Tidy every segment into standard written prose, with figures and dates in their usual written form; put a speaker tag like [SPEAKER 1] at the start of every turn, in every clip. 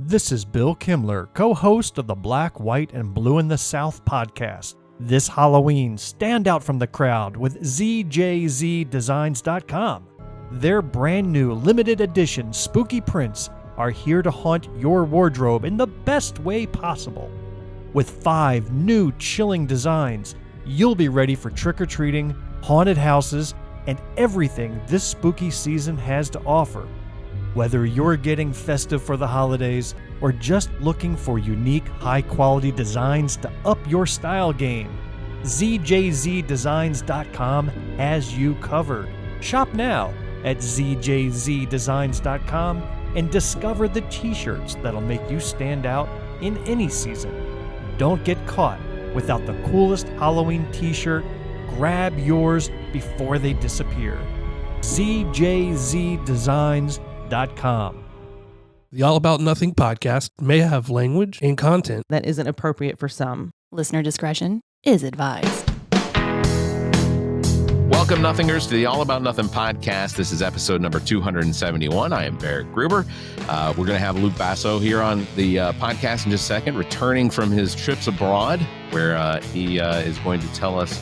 [SPEAKER 1] This is Bill Kimler, co-host of the Black, White, and Blue in the South podcast. This Halloween, stand out from the crowd with ZJZDesigns.com. Their brand new limited edition spooky prints are here to haunt your wardrobe in the best way possible. With 5 new chilling designs, you'll be ready for trick-or-treating, haunted houses, and everything this spooky season has to offer. Whether you're getting festive for the holidays or just looking for unique, high-quality designs to up your style game, ZJZDesigns.com has you covered. Shop now at ZJZDesigns.com and discover the t-shirts that'll make you stand out in any season. Don't get caught without the coolest Halloween t-shirt. Grab yours before they disappear. ZJZDesigns.com.
[SPEAKER 2] The All About Nothing podcast may have language and content
[SPEAKER 3] that isn't appropriate for some.
[SPEAKER 4] Listener discretion is advised.
[SPEAKER 5] Welcome, Nothingers, to the All About Nothing podcast. This is episode number 271. I am Barrett Gruber. We're going to have Luke Basso here on the podcast in just a second, returning from his trips abroad, where he is going to tell us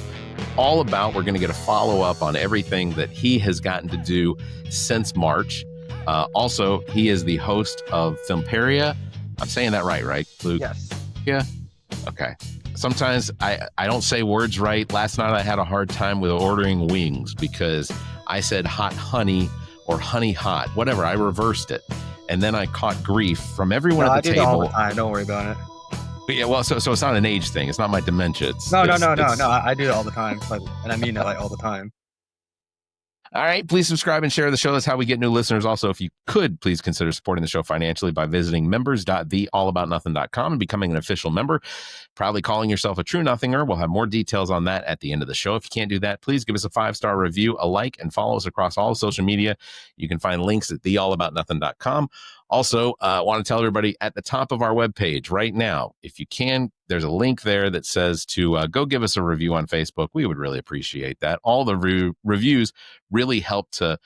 [SPEAKER 5] all about. We're going to get a follow-up on everything that he has gotten to do since March. Also, he is the host of Filmperia. I'm saying that right, Luke?
[SPEAKER 6] Yes.
[SPEAKER 5] Yeah? Okay. Sometimes I don't say words right. Last night I had a hard time with ordering wings because I said hot honey or honey hot, whatever. I reversed it. And then I caught grief from everyone at the table.
[SPEAKER 6] I do it all the time. Don't worry about it.
[SPEAKER 5] Yeah, well, so it's not an age thing. It's not my dementia.
[SPEAKER 6] No. I do it all the time. And I mean it like all the time.
[SPEAKER 5] All right, please subscribe and share the show. That's how we get new listeners. Also, if you could, please consider supporting the show financially by visiting members.theallaboutnothing.com and becoming an official member. Proudly calling yourself a true nothinger. We'll have more details on that at the end of the show. If you can't do that, please give us a 5-star review, a like, and follow us across all social media. You can find links at theallaboutnothing.com. Also, I want to tell everybody at the top of our webpage right now, if you can, there's a link there that says to go give us a review on Facebook. We would really appreciate that. All the reviews really help to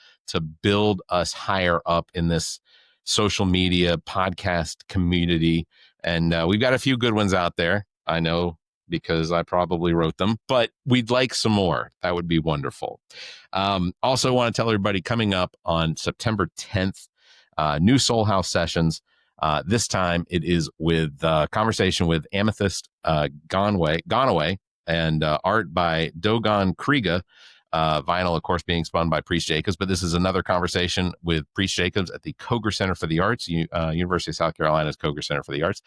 [SPEAKER 5] build us higher up in this social media podcast community. And we've got a few good ones out there. I know because I probably wrote them, but we'd like some more. That would be wonderful. Also want to tell everybody coming up on September 10th, new Soul House sessions. This time it is with conversation with Amethyst Gonaway and art by Dogon Kriega. Vinyl, of course, being spun by Priest Jacobs. But this is another conversation with Priest Jacobs at the Koger Center for the Arts, University of South Carolina's Koger Center for the Arts.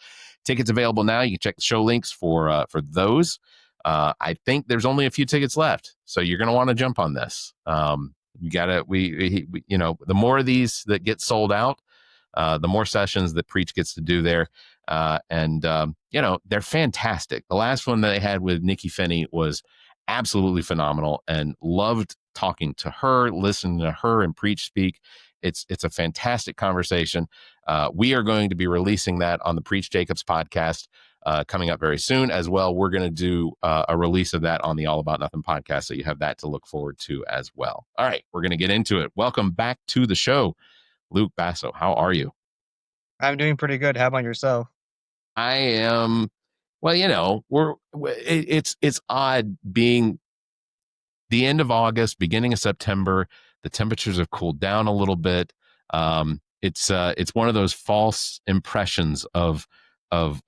[SPEAKER 5] Tickets available now. You can check the show links for those. I think there's only a few tickets left, so you're going to want to jump on this. You gotta, we the more of these that get sold out, the more sessions that Preach gets to do there. And they're fantastic. The last one that they had with Nikki Finney was absolutely phenomenal, and loved talking to her, listening to her and Preach speak. It's a fantastic conversation. We are going to be releasing that on the Preach Jacobs podcast coming up very soon as well. We're going to do a release of that on the All About Nothing podcast, so you have that to look forward to as well. All right, we're going to get into it. Welcome back to the show, Luke Basso. How are you?
[SPEAKER 6] I'm doing pretty good. How about yourself?
[SPEAKER 5] I am. Well, it's odd being the end of August, beginning of September. The temperatures have cooled down a little bit. It's one of those false impressions of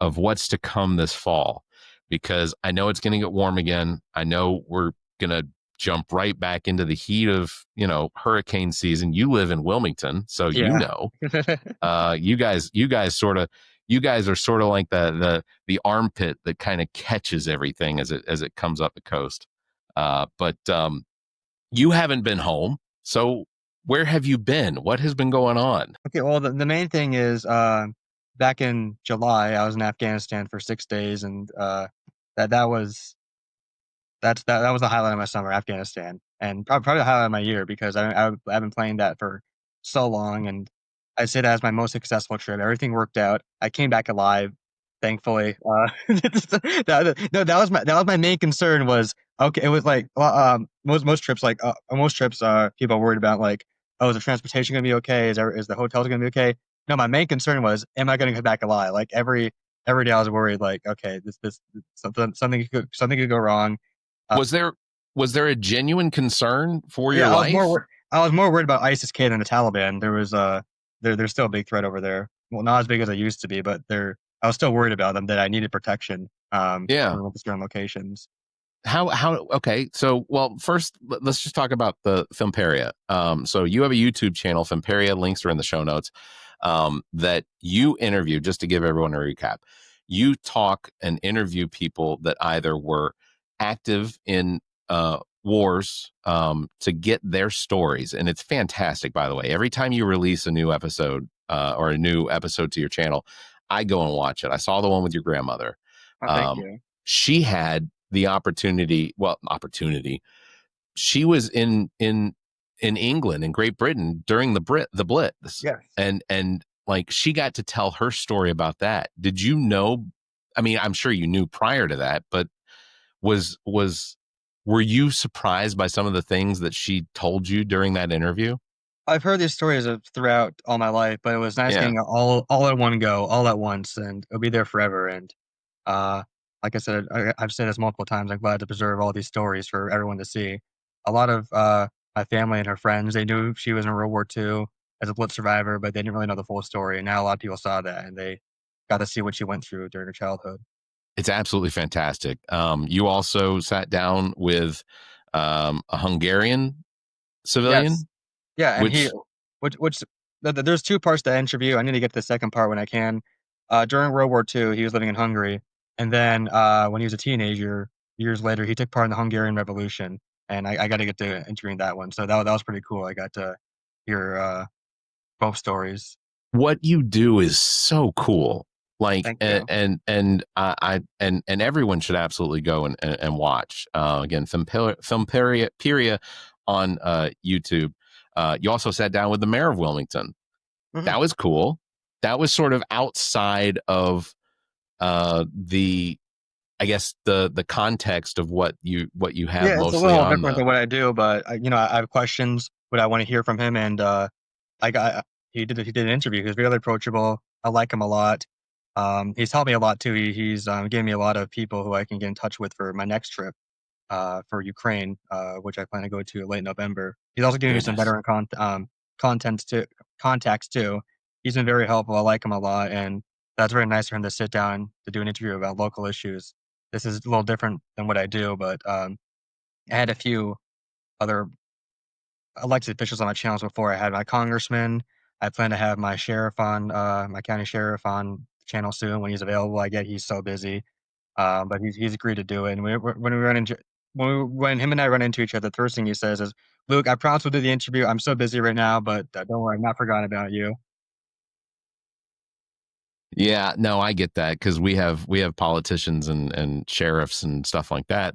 [SPEAKER 5] what's to come this fall, because I know it's going to get warm again. I know we're going to jump right back into the heat of, hurricane season. You live in Wilmington, so
[SPEAKER 6] yeah.
[SPEAKER 5] You guys are sort of like the armpit that kind of catches everything as it comes up the coast. But you haven't been home. So where have you been? What has been going on?
[SPEAKER 6] Okay, well, the main thing is back in July, I was in Afghanistan for 6 days, and that was the highlight of my summer, Afghanistan, and probably the highlight of my year, because I've been playing that for so long, and I say that as my most successful trip. Everything worked out. I came back alive, thankfully. That was my main concern. Was okay. It was like most trips, people are worried about, like, oh, is the transportation gonna be okay? Is the hotels gonna be okay? No, my main concern was, am I going to come back alive? Like every day, I was worried. Like, okay, this something could go wrong.
[SPEAKER 5] Was there a genuine concern for your
[SPEAKER 6] Yeah,
[SPEAKER 5] life?
[SPEAKER 6] I was more worried about ISIS-K than the Taliban. There was there's still a big threat over there. Well, not as big as I used to be, but I was still worried about them, that I needed protection.
[SPEAKER 5] Yeah.
[SPEAKER 6] From certain locations.
[SPEAKER 5] How okay, so well, first let's just talk about the Filmperia. So you have a YouTube channel, Filmperia, links are in the show notes, that you interview, just to give everyone a recap. You talk and interview people that either were active in wars, to get their stories, and it's fantastic, by the way. Every time you release a new episode, or a new episode to your channel, I go and watch it. I saw the one with your grandmother.
[SPEAKER 6] Oh, thank you.
[SPEAKER 5] She had the opportunity. She was in England, in Great Britain, during the Blitz.
[SPEAKER 6] Yes.
[SPEAKER 5] And like, she got to tell her story about that. Did you know? I mean, I'm sure you knew prior to that, but were you surprised by some of the things that she told you during that interview?
[SPEAKER 6] I've heard these stories throughout all my life, but it was nice getting all at one go, all at once, and it'll be there forever. And like I said, I've said this multiple times. I'm glad to preserve all these stories for everyone to see. A lot of my family and her friends, they knew she was in World War II as a Blitz survivor, but they didn't really know the full story. And now a lot of people saw that, and they got to see what she went through during her childhood.
[SPEAKER 5] It's absolutely fantastic. You also sat down with a Hungarian civilian.
[SPEAKER 6] Yes. Yeah, and
[SPEAKER 5] which
[SPEAKER 6] there's two parts to the interview. I need to get to the second part when I can. During World War II, he was living in Hungary, and then when he was a teenager, years later, he took part in the Hungarian Revolution, and I got to get to interviewing that one. So that was pretty cool. I got to hear both stories.
[SPEAKER 5] What you do is so cool. Like,
[SPEAKER 6] Thank you.
[SPEAKER 5] and everyone should absolutely go and watch. Again, Filmperia on YouTube. You also sat down with the mayor of Wilmington.
[SPEAKER 6] Mhm.
[SPEAKER 5] That was cool. That was sort of outside of the, I guess, the context of what you have
[SPEAKER 6] Yeah, it's
[SPEAKER 5] mostly
[SPEAKER 6] a little
[SPEAKER 5] on
[SPEAKER 6] different than what I do, but I have questions, what I want to hear from him, and he did an interview. He was really approachable. I like him a lot. He's helped me a lot too. He's given me a lot of people who I can get in touch with for my next trip for Ukraine, which I plan to go to late November. He's also giving me some
[SPEAKER 5] Goodness.
[SPEAKER 6] veteran contacts too. He's been very helpful. I like him a lot, and that's very nice for him to sit down to do an interview about local issues. This is a little different than what I do, but I had a few other elected officials on my channels before. I had my congressman. I plan to have my sheriff on, my county sheriff on channel soon when he's available. I get he's so busy, but he's agreed to do it. And when him and I run into each other, the first thing he says is, "Luke, I promise we'll do the interview. I'm so busy right now, but don't worry, I'm not forgotten about you."
[SPEAKER 5] Yeah, no, I get that, because we have politicians and sheriffs and stuff like that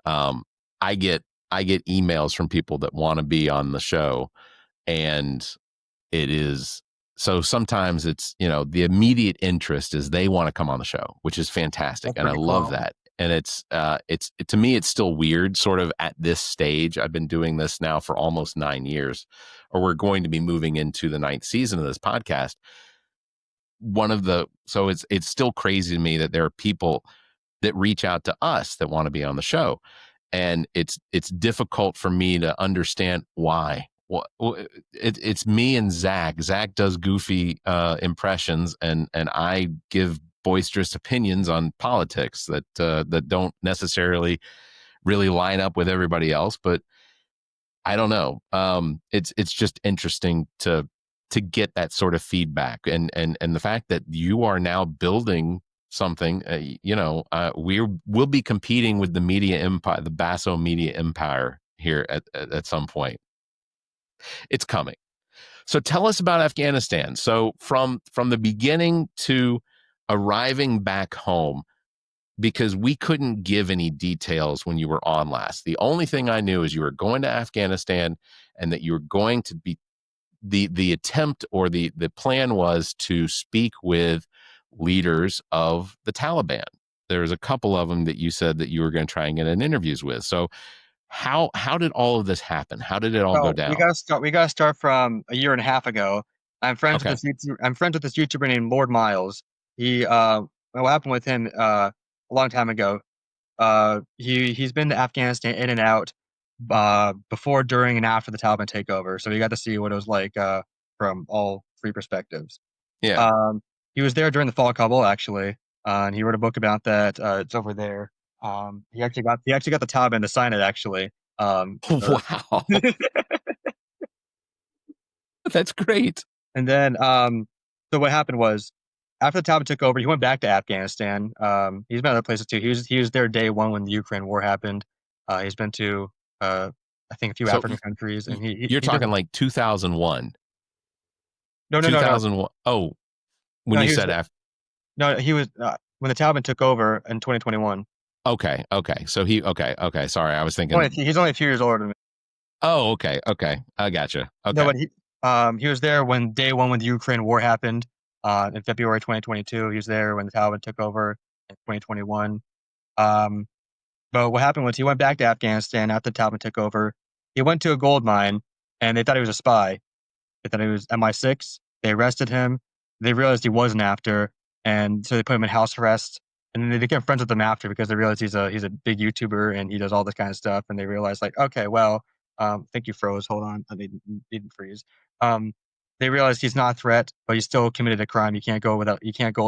[SPEAKER 5] I get emails from people that want to be on the show, and it is, so sometimes it's, the immediate interest is they want to come on the show, which is fantastic.
[SPEAKER 6] That's
[SPEAKER 5] And I
[SPEAKER 6] pretty
[SPEAKER 5] love
[SPEAKER 6] cool.
[SPEAKER 5] that. And it's to me, it's still weird sort of at this stage. I've been doing this now for almost 9 years, or we're going to be moving into the 9th season of this podcast. So it's still crazy to me that there are people that reach out to us that want to be on the show. And it's difficult for me to understand why. It's me and Zach. Zach does goofy impressions, and I give boisterous opinions on politics that don't necessarily really line up with everybody else. But I don't know. It's just interesting to get that sort of feedback, and the fact that you are now building something. We'll be competing with the media empire, the Basso media empire here at some point. It's coming. So tell us about Afghanistan. So from the beginning to arriving back home, because we couldn't give any details when you were on last. The only thing I knew is you were going to Afghanistan, and that you were going to be the attempt, or the plan was to speak with leaders of the Taliban. There's a couple of them that you said that you were going to try and get in interviews with. So how did all of this happen? How did it all go
[SPEAKER 6] So
[SPEAKER 5] down?
[SPEAKER 6] we gotta start from a year and a half ago. I'm friends
[SPEAKER 5] Okay.
[SPEAKER 6] with this YouTuber named Lord Miles. He what happened with him a long time ago. He's been to Afghanistan in and out before, during, and after the Taliban takeover. So he got to see what it was like from all three perspectives.
[SPEAKER 5] Yeah.
[SPEAKER 6] He was there during the fall of Kabul, actually, and he wrote a book about that. It's over there. He actually got the Taliban to sign it, actually. Or-
[SPEAKER 5] Wow. That's great.
[SPEAKER 6] and then, so what happened was, after the Taliban took over, he went back to Afghanistan. He's been other places too. He was there day one when the Ukraine war happened. He's been to, I think, a few
[SPEAKER 5] So
[SPEAKER 6] African countries, and
[SPEAKER 5] you're
[SPEAKER 6] he did.
[SPEAKER 5] talking like 2001,
[SPEAKER 6] No, no, no, no,
[SPEAKER 5] 2001. Oh, when
[SPEAKER 6] no.
[SPEAKER 5] you
[SPEAKER 6] He was
[SPEAKER 5] said F.
[SPEAKER 6] no. He was when the Taliban took over in 2021.
[SPEAKER 5] Okay. So okay. Sorry, I was thinking.
[SPEAKER 6] He's only a few years older than me.
[SPEAKER 5] Oh, okay. I gotcha.
[SPEAKER 6] No,
[SPEAKER 5] Okay.
[SPEAKER 6] but he was there when day one when the Ukraine war happened in February 2022. He was there when the Taliban took over in 2021. Um, but what happened was he went back to Afghanistan after the Taliban took over. He went to a gold mine, and they thought he was a spy. They thought he was MI6. They arrested him. They realized he wasn't after, and so they put him in house arrest. And then they became friends with him after because they realized he's a big YouTuber and he does all this kind of stuff. And they realized, like, okay, well, I think you froze. Hold on, I didn't freeze. Um, they realized he's not a threat, but he's still committed a crime. You can't go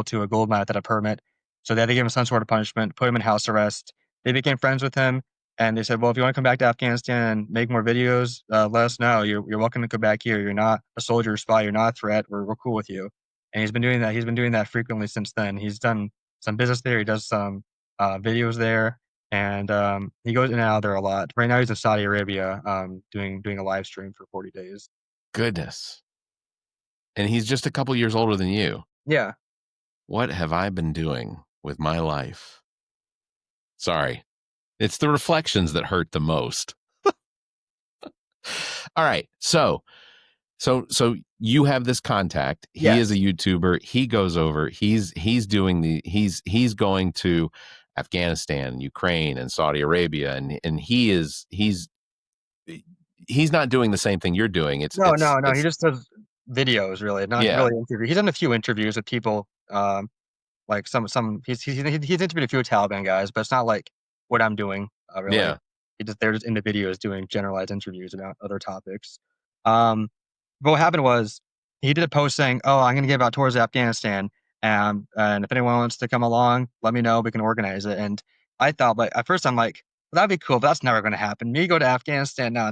[SPEAKER 6] to a gold mine without a permit. So they had to give him some sort of punishment, put him in house arrest. They became friends with him. And they said, well, if you want to come back to Afghanistan and make more videos, let us know. You're welcome to come back here. You're not a soldier or spy. You're not a threat. We're cool with you. And he's been doing that. He's been doing that frequently since then. He's done some business there. He does some videos there, and he goes in and out there a lot. Right now, he's in Saudi Arabia, doing a live stream for 40 days.
[SPEAKER 5] Goodness. And he's just a couple years older than you.
[SPEAKER 6] Yeah.
[SPEAKER 5] What have I been doing with my life? Sorry. It's the reflections that hurt the most. All right. So you have this contact. He
[SPEAKER 6] Yes.
[SPEAKER 5] is a YouTuber. He goes over. He's going to Afghanistan, Ukraine, and Saudi Arabia, and he's not doing the same thing you're doing.
[SPEAKER 6] No. He just does videos, really, not really interviews. He's done a few interviews with people. Like some he's interviewed a few Taliban guys, but it's not like what I'm doing. Really.
[SPEAKER 5] Yeah.
[SPEAKER 6] They're just in the videos doing generalized interviews about other topics. But what happened was he did a post saying, "Oh, I'm going to give out tours of Afghanistan, and if anyone wants to come along, let me know. We can organize it." And I thought, like, at first I'm like, well, that'd be cool, but that's never going to happen. Me go to Afghanistan? No,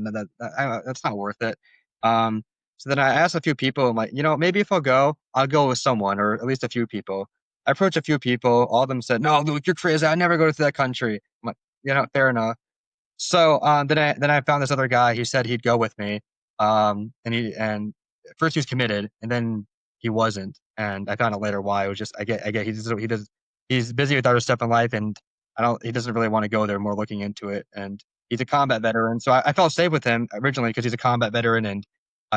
[SPEAKER 6] that's not worth it. So then I asked a few people, I'm like, maybe if I'll go with someone or at least a few people. I approached a few people. All of them said, "No, Luke, you're crazy. I'd never go to that country." I'm like, fair enough. So then I found this other guy. He said he'd go with me. And at first he was committed, and then he wasn't. And I found out later why. It was just I get he's busy with other stuff in life, and he doesn't really want to go there. More looking into it, and he's a combat veteran. So I felt safe with him originally because he's a combat veteran and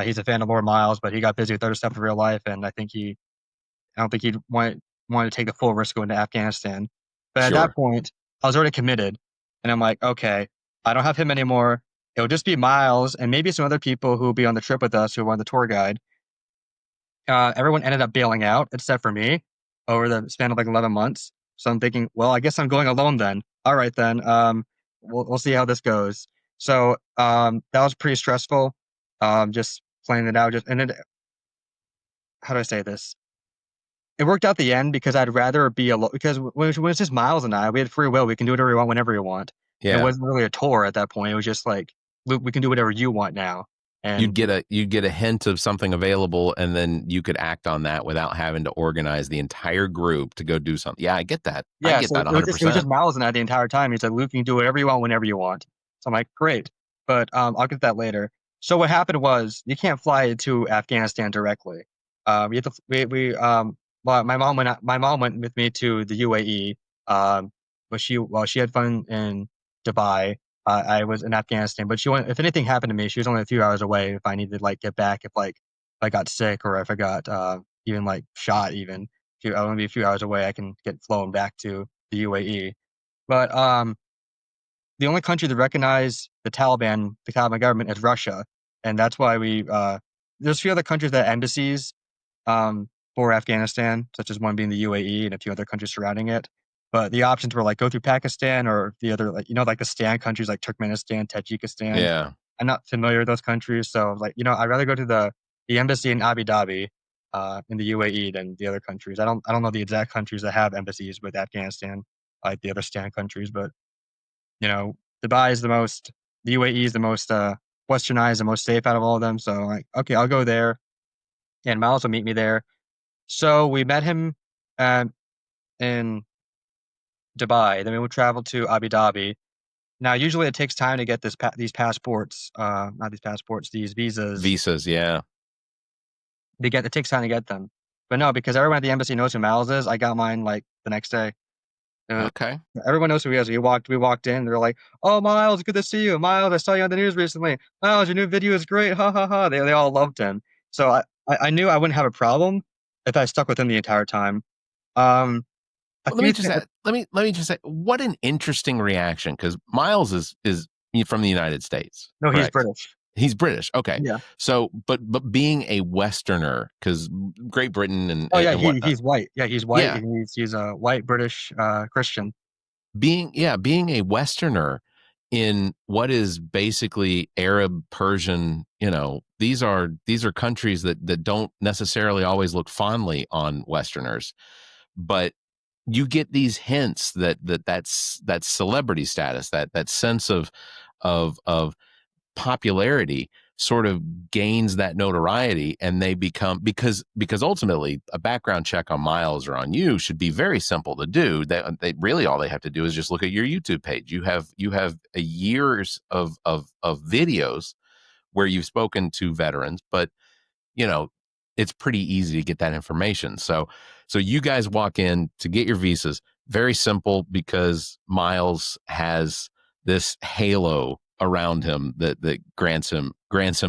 [SPEAKER 6] he's a fan of Lord Miles. But he got busy with other stuff in real life, and I don't think he'd want to take the full risk going to Afghanistan. But at that point, I was already committed, and I'm like, okay, I don't have him anymore. It'll just be Miles and maybe some other people who will be on the trip with us who were on the tour guide. Everyone ended up bailing out except for me over the span of like 11 months. So I'm thinking, well, I guess I'm going alone then. All right, then. We'll see how this goes. So that was pretty stressful. Just planning it out. How do I say this? It worked out at the end because I'd rather be alone. Because when it's just Miles and I, we had free will. We can do whatever we want whenever we want.
[SPEAKER 5] Yeah.
[SPEAKER 6] It wasn't really a tour at that point. It was just like, Luke, we can do whatever you want now. And
[SPEAKER 5] you'd get a hint of something available, and then you could act on that without having to organize the entire group to go do something. Yeah, I get that.
[SPEAKER 6] Yeah,
[SPEAKER 5] I get
[SPEAKER 6] so
[SPEAKER 5] that 100%.
[SPEAKER 6] it was just Miles and I the entire time. He said, Luke, you can do whatever you want whenever you want. So I'm like, great. But I'll get that later. So what happened was you can't fly to Afghanistan directly. You have to, well, my mom went with me to the UAE. But she had fun in Dubai. I was in Afghanistan, but if anything happened to me, she was only a few hours away. If I needed to like get back, if I got sick or if I got even like shot, even I would be a few hours away. I can get flown back to the UAE. But the only country to recognize the Taliban government is Russia, and that's why there's a few other countries that have embassies for Afghanistan, such as one being the UAE and a few other countries surrounding it. But the options were like go through Pakistan or the other, like, like the Stan countries like Turkmenistan, Tajikistan.
[SPEAKER 5] Yeah.
[SPEAKER 6] I'm not familiar with those countries, so like, I'd rather go to the embassy in Abu Dhabi, in the UAE than the other countries. I don't know the exact countries that have embassies with Afghanistan, like the other Stan countries, but Dubai is the UAE is the most westernized, the most safe out of all of them. So like, okay, I'll go there, and Miles will meet me there. So we met him in Dubai. Then we would travel to Abu Dhabi. Now, usually it takes time to get these passports, not these passports, these visas.
[SPEAKER 5] Visas, yeah.
[SPEAKER 6] It takes time to get them. But no, because everyone at the embassy knows who Miles is, I got mine like the next day.
[SPEAKER 5] Okay.
[SPEAKER 6] Everyone knows who he is. We walked in. They're like, "Oh, Miles, good to see you. Miles, I saw you on the news recently. Miles, your new video is great. Ha ha ha." They all loved him. So I knew I wouldn't have a problem if I stuck with him the entire time.
[SPEAKER 5] Let me just say, what an interesting reaction, because Miles is from the United States.
[SPEAKER 6] No,
[SPEAKER 5] correct?
[SPEAKER 6] He's British.
[SPEAKER 5] He's British. Okay.
[SPEAKER 6] Yeah.
[SPEAKER 5] So, but being a Westerner, because Great Britain and
[SPEAKER 6] he's white. Yeah, he's white.
[SPEAKER 5] Yeah.
[SPEAKER 6] And he's a white British Christian.
[SPEAKER 5] Being a Westerner in what is basically Arab, Persian, these are countries that don't necessarily always look fondly on Westerners, but you get these hints that's celebrity status, that sense of popularity sort of gains that notoriety, and they become, because ultimately a background check on Miles or on you should be very simple to do. They really, all they have to do is just look at your YouTube page. You have years of videos where you've spoken to veterans, but it's pretty easy to get that information. So you guys walk in to get your visas. Very simple, because Miles has this halo around him that grants him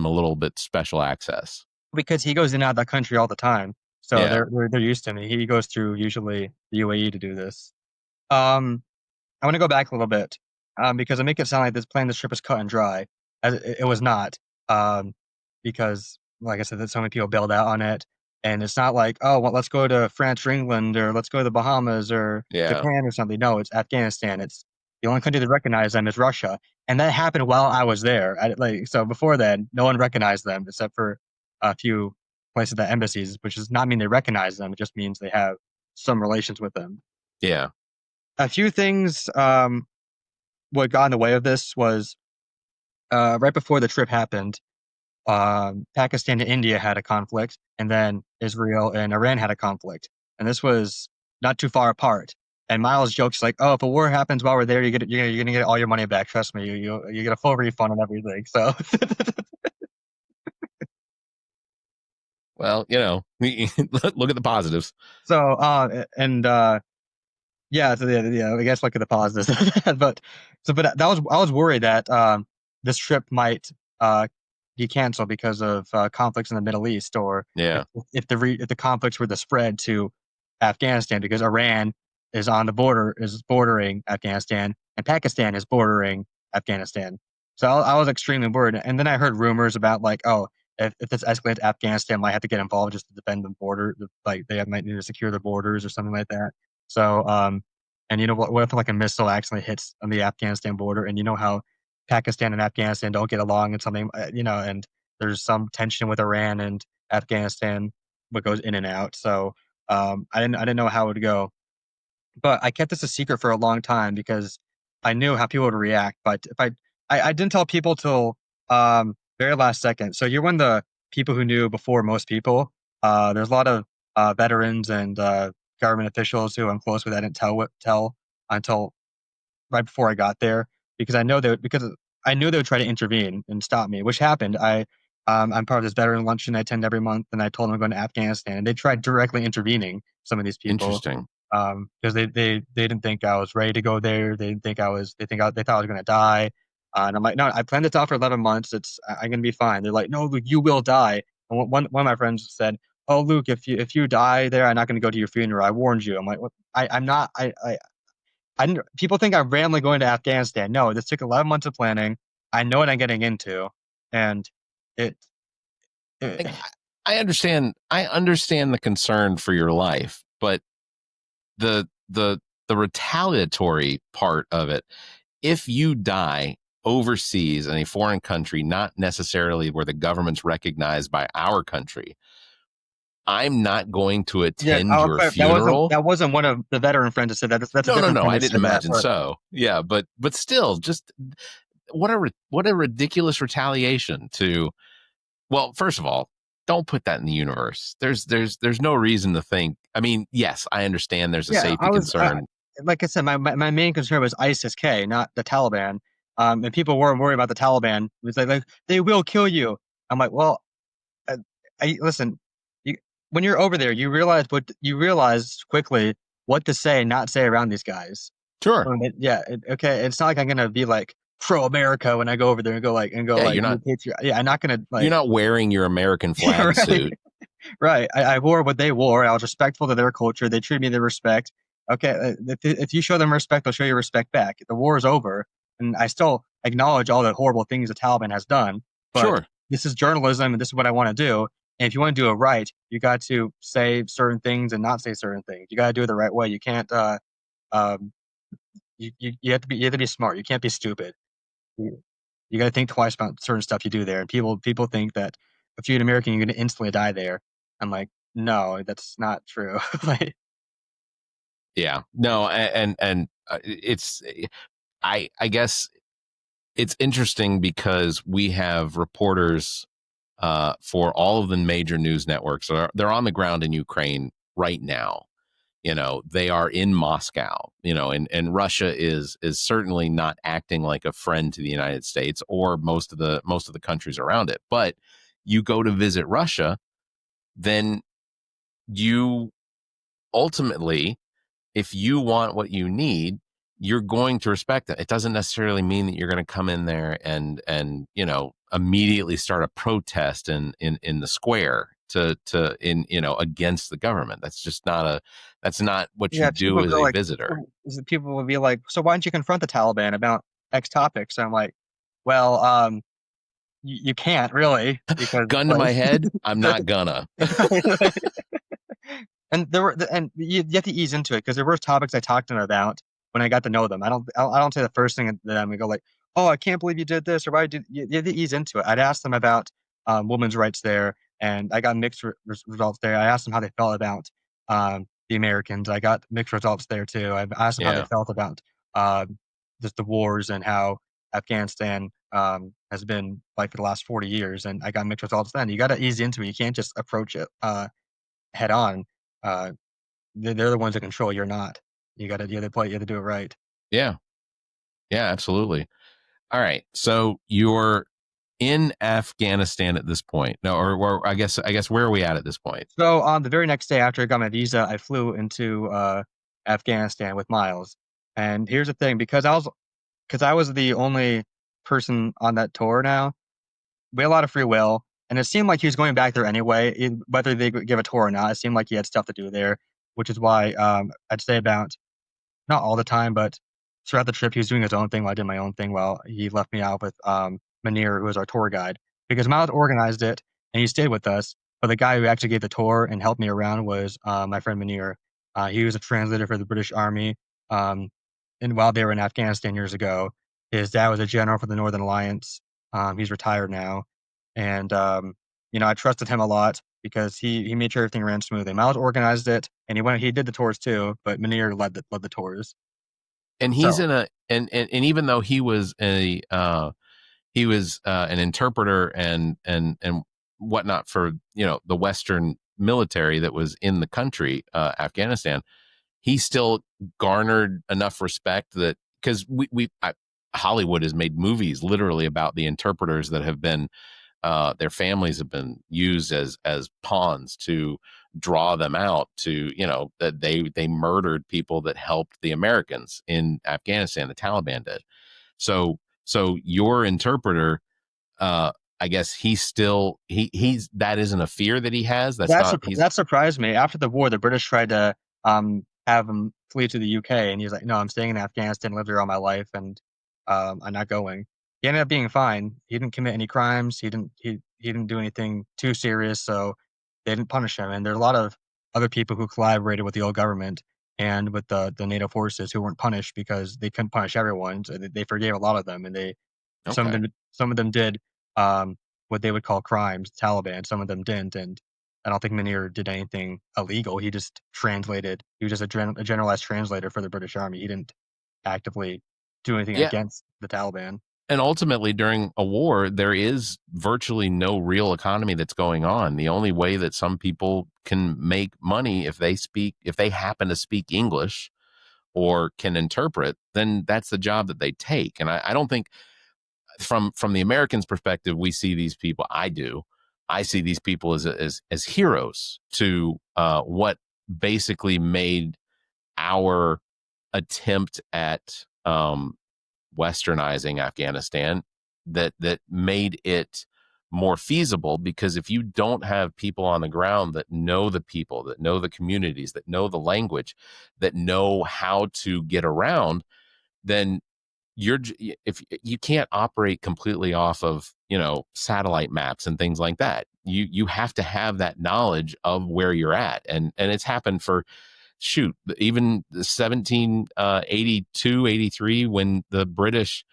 [SPEAKER 5] a little bit special access.
[SPEAKER 6] Because he goes in and out of that country all the time. So
[SPEAKER 5] Yeah.
[SPEAKER 6] they're used to him. He goes through usually the UAE to do this. I want to go back a little bit, because I make it sound like this trip is cut and dry, as it was not. Because, like I said, that so many people bailed out on it, and it's not like, oh, well, let's go to France or England, or let's go to the Bahamas or Japan or something. No, it's Afghanistan. It's the only country that recognized them is Russia, and that happened while I was there. So before then, no one recognized them except for a few places at embassies, which does not mean they recognize them. It just means they have some relations with them.
[SPEAKER 5] Yeah.
[SPEAKER 6] A few things, what got in the way of this was, right before the trip happened, Pakistan and India had a conflict, and then Israel and Iran had a conflict, and this was not too far apart. And Miles jokes like, "Oh, if a war happens while we're there, you're gonna get all your money back. Trust me, you get a full refund on everything." So,
[SPEAKER 5] well, look at the positives.
[SPEAKER 6] so yeah, I guess look at the positives. but I was worried that this trip might be canceled because of conflicts in the Middle East, or if the conflicts were to spread to Afghanistan, because Iran is bordering Afghanistan, and Pakistan is bordering Afghanistan. So I was extremely worried. And then I heard rumors about like, oh, if this escalates, Afghanistan might have to get involved just to defend the border, like they might need to secure the borders or something like that. So, and what if like a missile accidentally hits on the Afghanistan border, and how Pakistan and Afghanistan don't get along, and something, and there's some tension with Iran and Afghanistan, what goes in and out. So, I didn't know how it would go, but I kept this a secret for a long time because I knew how people would react. But if I didn't tell people till very last second. So you're one of the people who knew before most people. There's a lot of veterans and government officials who I'm close with. I didn't tell until right before I got there, because I knew they would try to intervene and stop me, which happened. I'm part of this veteran luncheon I attend every month, and I told them I'm going to Afghanistan, and they tried directly intervening some of these people.
[SPEAKER 5] Interesting.
[SPEAKER 6] Because they didn't think I was ready to go there. They thought I was going to die. And I'm like, no, I planned this out for 11 months. I'm going to be fine. They're like, no, Luke, you will die. And one of my friends said, oh, Luke, if you die there, I'm not going to go to your funeral. I warned you. I'm like, what? I'm not. I didn't. People think I'm randomly going to Afghanistan. No, this took 11 months of planning. I know what I'm getting into, and it
[SPEAKER 5] I understand the concern for your life, but the retaliatory part of it, if you die overseas in a foreign country, not necessarily where the government's recognized by our country, I'm not going to attend your funeral.
[SPEAKER 6] That wasn't one of the veteran friends that said that. That's a different
[SPEAKER 5] No.
[SPEAKER 6] friend
[SPEAKER 5] I
[SPEAKER 6] that
[SPEAKER 5] didn't
[SPEAKER 6] said that,
[SPEAKER 5] imagine so. Yeah, but still, just what a ridiculous retaliation to. Well, first of all, don't put that in the universe. There's no reason to think. I mean, yes, I understand there's a safety concern.
[SPEAKER 6] Like I said, my main concern was ISIS-K, not the Taliban. And people weren't worried about the Taliban. It was like they will kill you. I'm like, well, listen. When you're over there, you realize quickly what to say and not say around these guys.
[SPEAKER 5] Sure.
[SPEAKER 6] Okay. It's not like I'm gonna be like pro America when I go over there and go
[SPEAKER 5] you're not.
[SPEAKER 6] Yeah, I'm not gonna like.
[SPEAKER 5] You're not wearing your American flag
[SPEAKER 6] right,
[SPEAKER 5] suit.
[SPEAKER 6] Right. I wore what they wore. I was respectful to their culture. They treated me with respect. Okay. If you show them respect, they'll show you respect back. The war is over, and I still acknowledge all the horrible things the Taliban has done. But
[SPEAKER 5] Sure.
[SPEAKER 6] This is journalism, and this is what I want to do. And if you want to do it right, you got to say certain things and not say certain things. You got to do it the right way. You can't. You have to be smart. You can't be stupid. You got to think twice about certain stuff you do there. And people think that if you're an American, you're going to instantly die there. I'm like, no, that's not true. Like,
[SPEAKER 5] yeah, no, and it's I guess it's interesting because we have reporters for all of the major news networks. They're on the ground in Ukraine right now. They are in Moscow, and Russia is certainly not acting like a friend to the United States or most of the countries around it. But you go to visit Russia, then you ultimately, if you want what you need, you're going to respect it. It doesn't necessarily mean that you're going to come in there and immediately start a protest in the square against the government. That's not what you do as a visitor.
[SPEAKER 6] People will be like, so why don't you confront the Taliban about X topics? And I'm like, well, you can't really, because
[SPEAKER 5] gun to my head, I'm not gonna.
[SPEAKER 6] And you have to ease into it, because there were topics I talked to them about when I got to know them. I don't say the first thing to them and go like, oh, I can't believe you did this, or why did you have to ease into it. I'd ask them about women's rights there, and I got mixed results there. I asked them how they felt about the Americans. I got mixed results there too. I asked them how they felt about just the wars and how Afghanistan has been like for the last 40 years, and I got mixed results then. You got to ease into it. You can't just approach it head on. They're the ones that control. You're not. You got to do it right.
[SPEAKER 5] Yeah, absolutely. All right, so you're in Afghanistan at this point. No, or I guess where are we at this point?
[SPEAKER 6] So on the very next day after I got my visa, I flew into Afghanistan with Miles. And here's the thing, because I was the only person on that tour now, we had a lot of free will, and it seemed like he was going back there anyway, whether they give a tour or not. It seemed like he had stuff to do there, which is why I'd say about, not all the time, but throughout the trip, he was doing his own thing while I did my own thing, while he left me out with Munir, who was our tour guide. Because Miles organized it, and he stayed with us, but the guy who actually gave the tour and helped me around was my friend Munir. He was a translator for the British Army, and while they were in Afghanistan years ago, his dad was a general for the Northern Alliance. He's retired now, and I trusted him a lot because he made sure everything ran smoothly. Miles organized it, and he did the tours too, but Munir led the tours.
[SPEAKER 5] And he's and even though he was an interpreter and whatnot for the Western military that was in the country, Afghanistan, he still garnered enough respect that, because Hollywood has made movies literally about the interpreters that have been their families have been used as pawns to draw them out to, that they murdered people that helped the Americans in Afghanistan. The Taliban did. So your interpreter, I guess he's that isn't a fear that he has. That
[SPEAKER 6] surprised me. After the war, the British tried to have him flee to the UK, and he's like, no, I'm staying in Afghanistan, lived here all my life, and I'm not going. He ended up being fine. He didn't commit any crimes. He he didn't do anything too serious, so they didn't punish him. And there are a lot of other people who collaborated with the old government and with the NATO forces who weren't punished because they couldn't punish everyone. So they forgave a lot of them, and
[SPEAKER 5] Okay.
[SPEAKER 6] some of them did what they would call crimes, Taliban. Some of them didn't, and I don't think Munir did anything illegal. He just translated. He was just a generalized translator for the British Army. He didn't actively do anything
[SPEAKER 5] Yeah.
[SPEAKER 6] against the Taliban.
[SPEAKER 5] And ultimately, during a war, there is virtually no real economy that's going on. The only way that some people can make money if they happen to speak English or can interpret, then that's the job that they take. And I don't think from the Americans' perspective, we see these people. I see these people as heroes to what basically made our attempt at westernizing Afghanistan that made it more feasible. Because if you don't have people on the ground that know the people, that know the communities, that know the language, that know how to get around, then if you can't operate completely off of satellite maps and things like that. You have to have that knowledge of where you're at, and it's happened for even 1782 83 when the British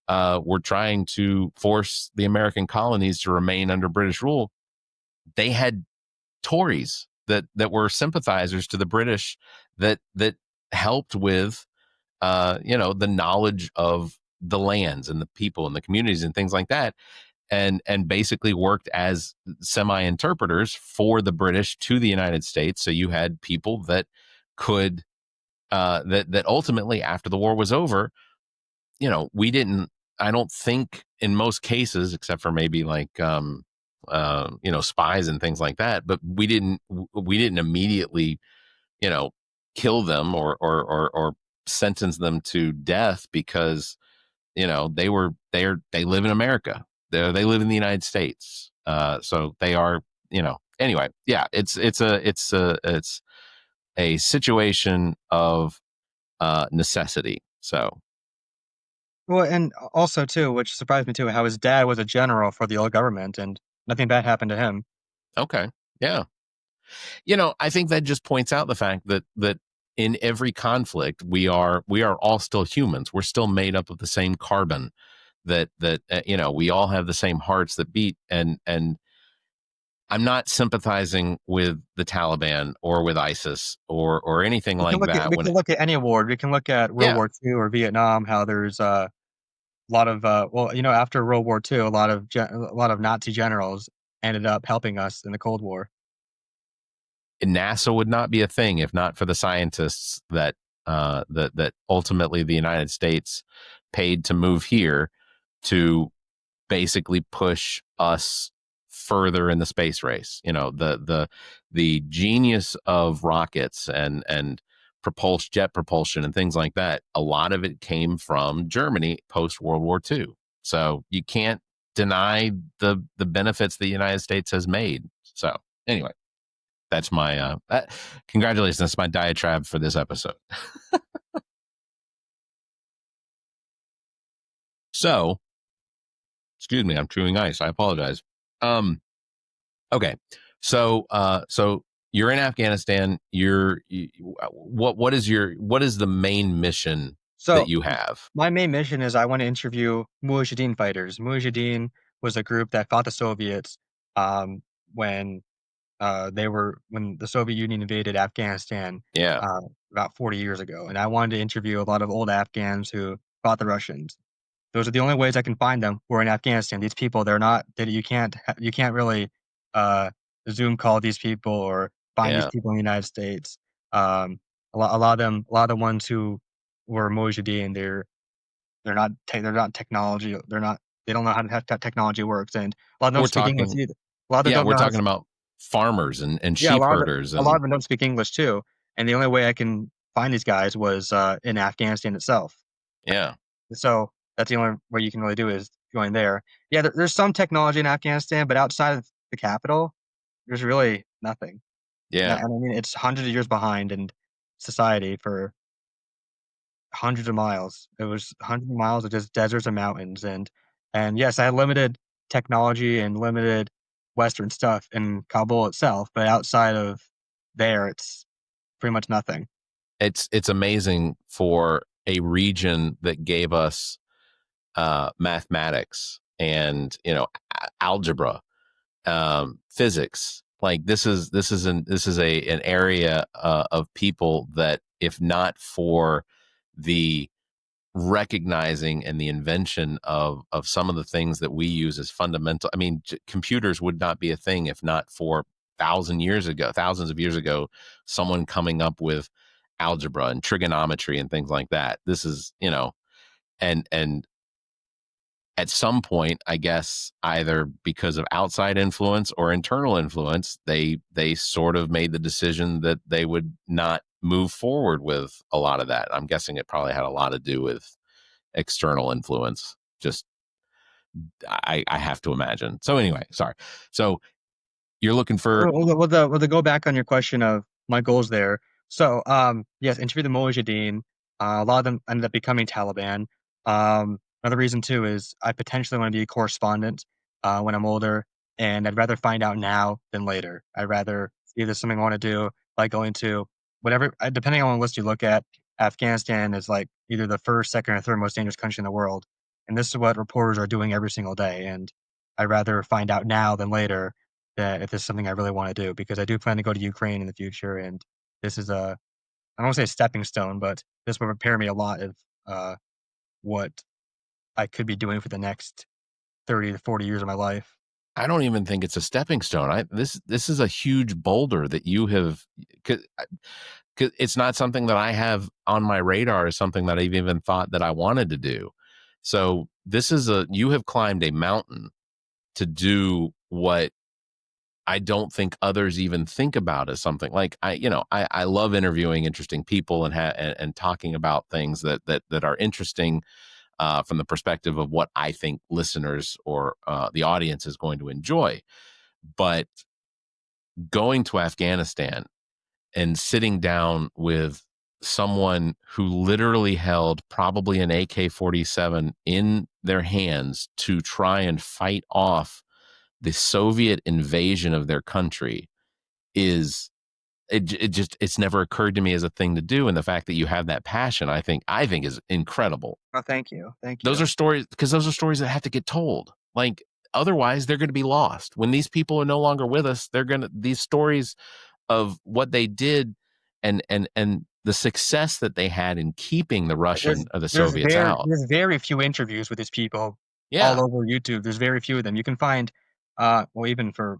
[SPEAKER 5] were trying to force the American colonies to remain under British rule. They had Tories that were sympathizers to the British that helped with the knowledge of the lands and the people and the communities and things like that, and basically worked as semi-interpreters for the British to the United States. So you had people that could that ultimately, after the war was over, we didn't. I don't think in most cases, except for maybe like spies and things like that, but we didn't immediately kill them or sentence them to death because they live in America. They live in the United States. So they are anyway. Yeah, it's a situation of necessity. So
[SPEAKER 6] Well, and also too, which surprised me too, how his dad was a general for the old government, and nothing bad happened to him.
[SPEAKER 5] okay, yeah. I think that just points out the fact that in every conflict we are all still humans. We're still made up of the same carbon. That we all have the same hearts that beat, and I'm not sympathizing with the Taliban or with ISIS or anything like that.
[SPEAKER 6] We can look at any war. We can look at World
[SPEAKER 5] Yeah,
[SPEAKER 6] War II or Vietnam. How there's a lot of after World War II, a lot of Nazi generals ended up helping us in the Cold War.
[SPEAKER 5] NASA would not be a thing if not for the scientists that ultimately the United States paid to move here to basically push us further in the space race. The genius of rockets and jet propulsion and things like that. A lot of it came from Germany post World War II. So you can't deny the benefits the United States has made. So anyway, that's my congratulations. That's my diatribe for this episode. So, excuse me, I'm chewing ice. I apologize. Okay. So you're in Afghanistan. What is the main mission that
[SPEAKER 6] So
[SPEAKER 5] you have?
[SPEAKER 6] my main mission is I want to interview Mujahideen fighters. Mujahideen was a group that fought the Soviets um, when when the Soviet Union invaded Afghanistan
[SPEAKER 5] Yeah.
[SPEAKER 6] about 40 years ago, and I wanted to interview a lot of old Afghans who fought the Russians. Those are the only ways I can find them who are in Afghanistan. These people, they're not that you can't really uh, Zoom call these people or find these
[SPEAKER 5] Yeah.
[SPEAKER 6] people in the United States. A lot of them, a lot of the ones who were Mujahideen, they're not technology. They don't know how technology works, and a lot of them don't
[SPEAKER 5] We're
[SPEAKER 6] speak English
[SPEAKER 5] talking
[SPEAKER 6] either. A lot of them
[SPEAKER 5] yeah,
[SPEAKER 6] don't
[SPEAKER 5] we're
[SPEAKER 6] know how to
[SPEAKER 5] talking about farmers and
[SPEAKER 6] yeah,
[SPEAKER 5] sheep herders
[SPEAKER 6] a lot of
[SPEAKER 5] and
[SPEAKER 6] them don't speak English too, and the only way I can find these guys was, in Afghanistan itself.
[SPEAKER 5] yeah.
[SPEAKER 6] So, that's the only way you can really do is going there. Yeah, there's some technology in Afghanistan, but outside of the capital, there's really nothing.
[SPEAKER 5] Yeah.
[SPEAKER 6] And I mean, it's hundreds of years behind in society for hundreds of miles. It was hundreds of miles of just deserts and mountains, and yes, I had limited technology and limited Western stuff in Kabul itself, but outside of there, it's pretty much nothing.
[SPEAKER 5] It's amazing for a region that gave us mathematics and algebra, physics. Like this is an area of people that, if not for the recognizing and the invention of some of the things that we use as fundamental. I mean, computers would not be a thing if not for thousands of years ago, someone coming up with algebra and trigonometry and things like that. This is, and at some point, I guess, either because of outside influence or internal influence, they sort of made the decision that they would not move forward with a lot of that. I'm guessing it probably had a lot to do with external influence. Just I have to imagine. So anyway, sorry. So you're looking for
[SPEAKER 6] Well, to go back on your question of my goals there. So, yes, interview the Mujahideen. A lot of them ended up becoming Taliban. Another reason too is I potentially want to be a correspondent when I'm older, and I'd rather find out now than later. I'd rather either something I want to do, like going to whatever, depending on what list you look at. Afghanistan is like either the first, second, or third most dangerous country in the world, and this is what reporters are doing every single day. And I'd rather find out now than later that if this is something I really want to do, because I do plan to go to Ukraine in the future, and this is I don't want to say a stepping stone, but this will prepare me a lot of what I could be doing for the next 30 to 40 years of my life.
[SPEAKER 5] I don't even think it's a stepping stone. This is a huge boulder that you have. Cause it's not something that I have on my radar as something that I've even thought that I wanted to do. So you have climbed a mountain to do what I don't think others even think about as something. Like I love interviewing interesting people and talking about things that are interesting from the perspective of what I think listeners or the audience is going to enjoy. But going to Afghanistan and sitting down with someone who literally held probably an AK-47 in their hands to try and fight off the Soviet invasion of their country it's never occurred to me as a thing to do. And the fact that you have that passion, I think is incredible.
[SPEAKER 6] Oh, thank you.
[SPEAKER 5] Those are stories that have to get told. Like otherwise they're going to be lost. When these people are no longer with us, these stories of what they did and the success that they had in keeping the Russian or the Soviets out.
[SPEAKER 6] There's very few interviews with these people
[SPEAKER 5] Yeah.
[SPEAKER 6] all over YouTube. There's very few of them. You can find, even for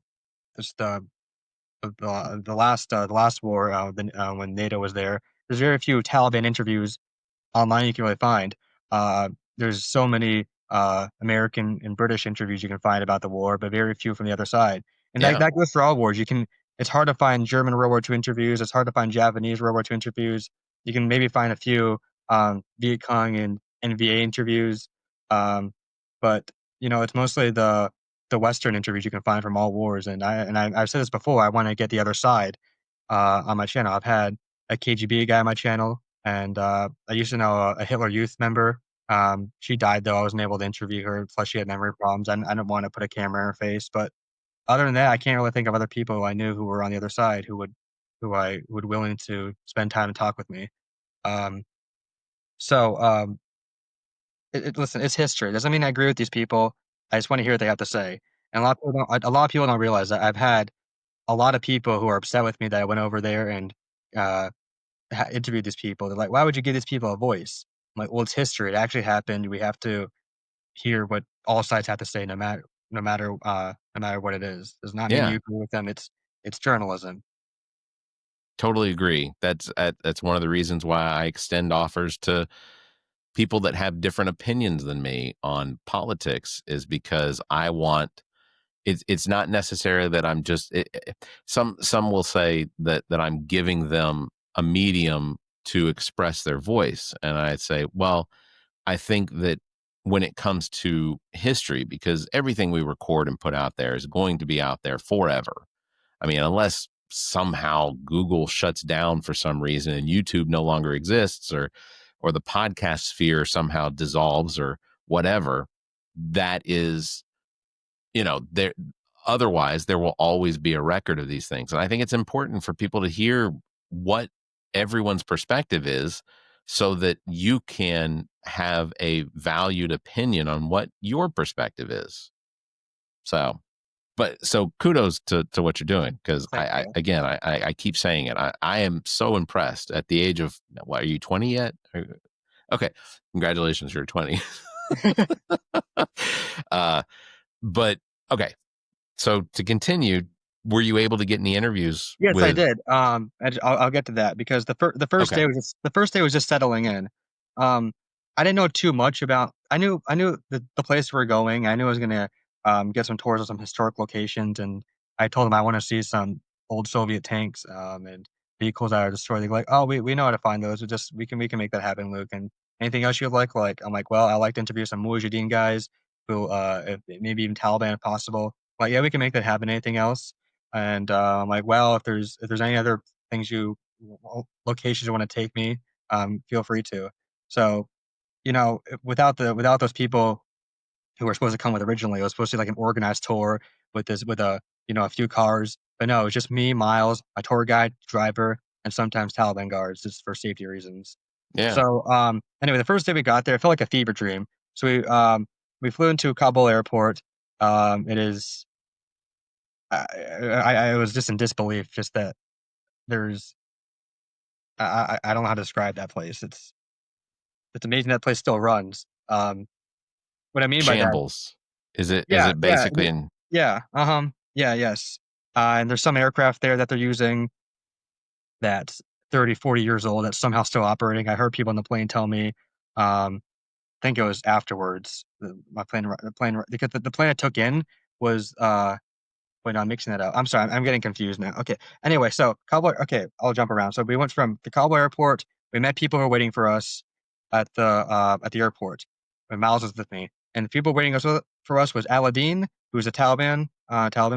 [SPEAKER 6] just the last war, when NATO was there, there's very few Taliban interviews online you can really find. There's so many American and British interviews you can find about the war, but very few from the other side. And that goes for all wars. It's hard to find German World War II interviews. It's hard to find Japanese World War II interviews. You can maybe find a few Viet Cong and NVA interviews, but it's mostly the Western interviews you can find from all wars. And I've said this before. I want to get the other side on my channel. I've had a KGB guy on my channel, and I used to know a Hitler Youth member. She died though. I wasn't able to interview her. Plus, she had memory problems. I didn't want to put a camera in her face. But other than that, I can't really think of other people I knew who were on the other side who I would willing to spend time and talk with me. Um, so listen, it's history. It doesn't mean I agree with these people. I just want to hear what they have to say. And a lot of people don't realize that I've had a lot of people who are upset with me that I went over there and uh, interviewed these people. They're like, "Why would you give these people a voice?" I'm like, "Well, it's history. It actually happened. We have to hear what all sides have to say, no matter what it is. Does not mean you agree with them. It's journalism."
[SPEAKER 5] Totally agree. That's one of the reasons why I extend offers to people that have different opinions than me on politics, is because I want it's not necessarily that I'm just some will say that I'm giving them a medium to express their voice, and I say, well, I think that when it comes to history, because everything we record and put out there is going to be out there forever. I mean, unless somehow Google shuts down for some reason and YouTube no longer exists, or the podcast sphere somehow dissolves or whatever, that is, there otherwise, there will always be a record of these things. And I think it's important for people to hear what everyone's perspective is so that you can have a valued opinion on what your perspective is. So kudos to what you're doing, because I keep saying it. I am so impressed at the age of, what, are you 20 yet? Okay. Congratulations. You're 20. But okay. So to continue, were you able to get any interviews?
[SPEAKER 6] Yes, I did. I'll get to that, because the first
[SPEAKER 5] Okay.
[SPEAKER 6] day was just settling in. I didn't know too much about. I knew the place we were going. I knew I was gonna get some tours of some historic locations, and I told them I want to see some old Soviet tanks and vehicles that are destroyed. They're like, "Oh, we know how to find those. We can make that happen, Luke." And anything else you'd like? I'm like, "Well, I like to interview some Mujahideen guys who, if, maybe even Taliban if possible." Like, yeah, we can make that happen. Anything else? And I'm like, well, if there's any other things locations you want to take me, feel free to. So, without those people who were supposed to come with originally, it was supposed to be like an organized tour with a few cars. But no, it was just me, Miles, my tour guide, driver, and sometimes Taliban guards, just for safety reasons.
[SPEAKER 5] Yeah.
[SPEAKER 6] So anyway, the first day we got there, it felt like a fever dream. So we flew into Kabul airport. It is I was just in disbelief, just that there's I don't know how to describe that place. It's amazing that place still runs. What I mean by that,
[SPEAKER 5] Shambles. Is it
[SPEAKER 6] yeah,
[SPEAKER 5] basically in?
[SPEAKER 6] yeah, yeah, yes. And there's some aircraft there that they're using that's 30, 40 years old that's somehow still operating. I heard people on the plane tell me, I think it was afterwards, the plane, because the plane I took in was wait, no, I'm mixing that up. I'm sorry, I'm getting confused now. Okay. Anyway, so Kabul. Okay, I'll jump around. So we went from the Kabul airport. We met people who were waiting for us at the airport. When Miles was with me, and the people waiting for us was Aladdin, who was a Taliban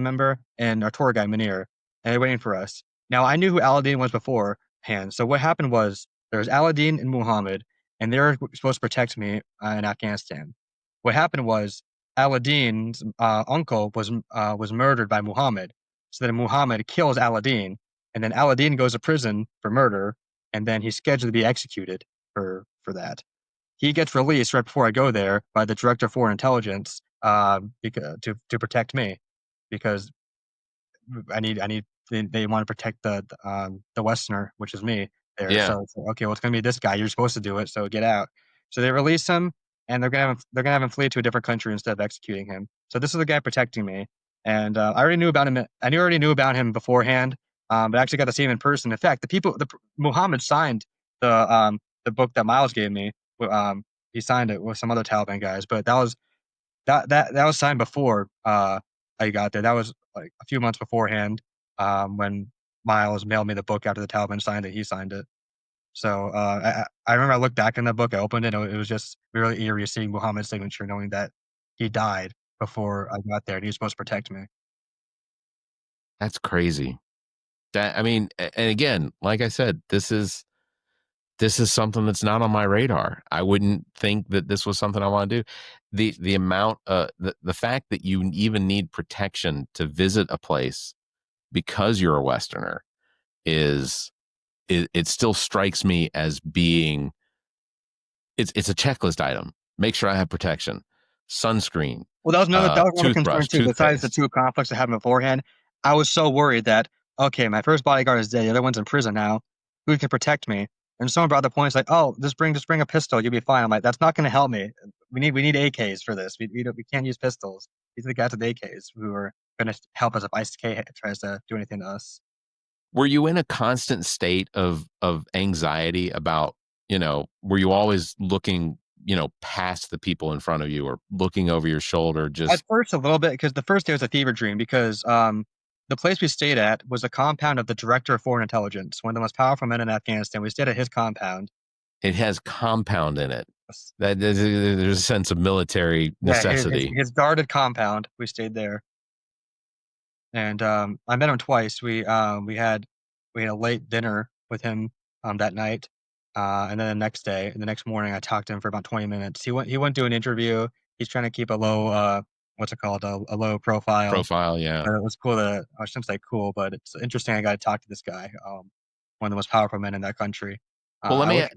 [SPEAKER 6] member, and our tour guide Munir, and they're waiting for us. Now I knew who Aladdin was beforehand. So what happened was there was Aladdin and Muhammad, and they were supposed to protect me in Afghanistan. What happened was Aladdin's uncle was murdered by Muhammad. So then Muhammad kills Aladdin, and then Aladdin goes to prison for murder, and then he's scheduled to be executed for that. He gets released right before I go there by the director of foreign intelligence to protect me, because they want to protect the Westerner, which is me there.
[SPEAKER 5] Yeah.
[SPEAKER 6] So it's like, okay, well, it's gonna be this guy. You're supposed to do it, so get out. So they release him, and they're gonna have him flee to a different country instead of executing him. So this is the guy protecting me, and I already knew about him. Already knew about him beforehand, but I actually got to see him in person. In fact, Muhammad signed the book that Miles gave me. He signed it with some other Taliban guys, but that was signed before I got there. That was like a few months beforehand, when Miles mailed me the book after the Taliban signed it. He signed it. So I remember I looked back in the book, I opened it, and it was just really eerie seeing Muhammad's signature, knowing that he died before I got there and he was supposed to protect me.
[SPEAKER 5] That's crazy. And again, like I said, this is something that's not on my radar. I wouldn't think that this was something I want to do. The amount, the fact that you even need protection to visit a place because you're a Westerner it still strikes me as being, it's a checklist item. Make sure I have protection, sunscreen.
[SPEAKER 6] Well, that was another concern
[SPEAKER 5] toothbrush,
[SPEAKER 6] too. Besides the
[SPEAKER 5] toothpaste.
[SPEAKER 6] two conflicts that happened beforehand, I was so worried that, okay, my first bodyguard is dead, the other one's in prison now. Who can protect me? And someone brought the point, it's like, oh, just bring a pistol, you'll be fine. I'm like, that's not going to help me. We need AKs for this. We can't use pistols. These are the guys with AKs who are going to help us if ICK tries to do anything to us.
[SPEAKER 5] Were you in a constant state of anxiety about, were you always looking, past the people in front of you or looking over your shoulder?
[SPEAKER 6] At first, a little bit, because the first day was a fever dream, because the place we stayed at was a compound of the director of foreign intelligence, one of the most powerful men in Afghanistan. We stayed at his compound.
[SPEAKER 5] It has compound in it. There's a sense of military necessity.
[SPEAKER 6] Yeah, his guarded compound. We stayed there, and I met him twice. We had a late dinner with him that night, and then the next morning, I talked to him for about 20 minutes. He went to an interview. He's trying to keep a low what's it called, a low profile.
[SPEAKER 5] Yeah.
[SPEAKER 6] But it was cool that I shouldn't say cool, but it's interesting. I got to talk to this guy, one of the most powerful men in that country.
[SPEAKER 5] Well,
[SPEAKER 6] I wish,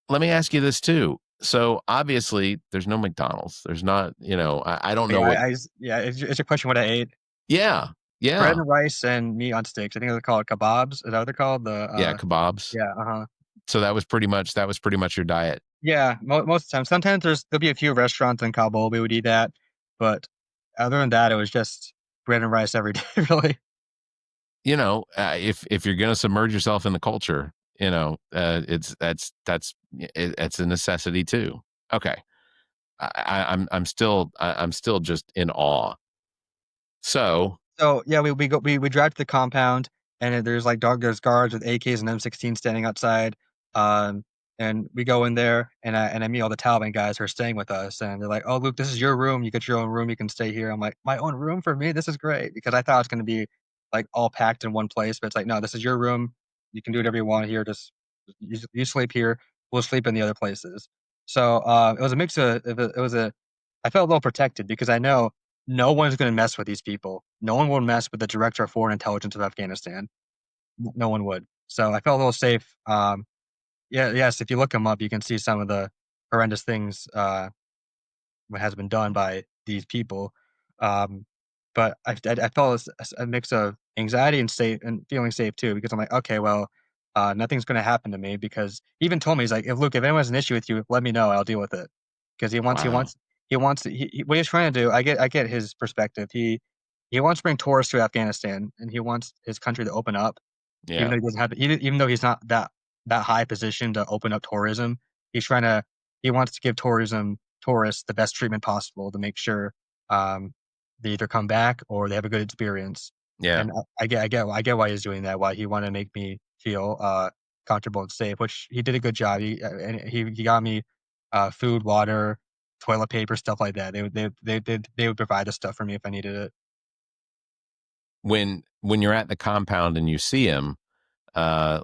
[SPEAKER 5] let me ask you this too. So obviously, there's no McDonald's. There's not, I don't know what.
[SPEAKER 6] it's a question what I ate.
[SPEAKER 5] Yeah,
[SPEAKER 6] Bread
[SPEAKER 5] yeah,
[SPEAKER 6] and rice and meat on sticks. I think they're called kebabs. Is that what they're called?
[SPEAKER 5] yeah, kebabs.
[SPEAKER 6] Yeah, uh-huh.
[SPEAKER 5] So that was pretty much your diet.
[SPEAKER 6] Yeah, most of the time. Sometimes there'll be a few restaurants in Kabul we would eat at, but other than that, it was just bread and rice every day, really.
[SPEAKER 5] If you're gonna submerge yourself in the culture, it's a necessity too. Okay, I'm still just in awe. So
[SPEAKER 6] So yeah, we drive to the compound, and there's guards with AKs and M16 standing outside. Um, and we go in there, and I meet all the Taliban guys who are staying with us, and they're like, "Oh, Luke, this is your room. You get your own room. You can stay here." I'm like, "My own room for me? This is great," because I thought it was going to be like all packed in one place, but it's like, no, this is your room. You can do whatever you want here. Just you sleep here. We'll sleep in the other places. So it was a mix of it was a I felt a little protected because I know no one's going to mess with these people. No one will mess with the director of foreign intelligence of Afghanistan. No one would. So I felt a little safe. Yes, if you look them up, you can see some of the horrendous things what has been done by these people. Um, but I felt a mix of anxiety and safe and feeling safe too, because I'm like, okay, well, nothing's going to happen to me because he even told me, he's like, if anyone has an issue with you, let me know, I'll deal with it. Because
[SPEAKER 5] wow,
[SPEAKER 6] he wants to, what he's trying to do. I get his perspective. He wants to bring tourists to Afghanistan, and he wants his country to open up, even
[SPEAKER 5] yeah,
[SPEAKER 6] though he doesn't have, even though he's not that high position to open up tourism. He's trying to, he wants to give tourists the best treatment possible to make sure um, they either come back or they have a good experience.
[SPEAKER 5] yeah.
[SPEAKER 6] And I get why he's doing that. Why he wanted to make me feel comfortable and safe, which he did a good job. He got me food, water, toilet paper, stuff like that. They would provide the stuff for me if I needed it.
[SPEAKER 5] When you're at the compound and you see him, are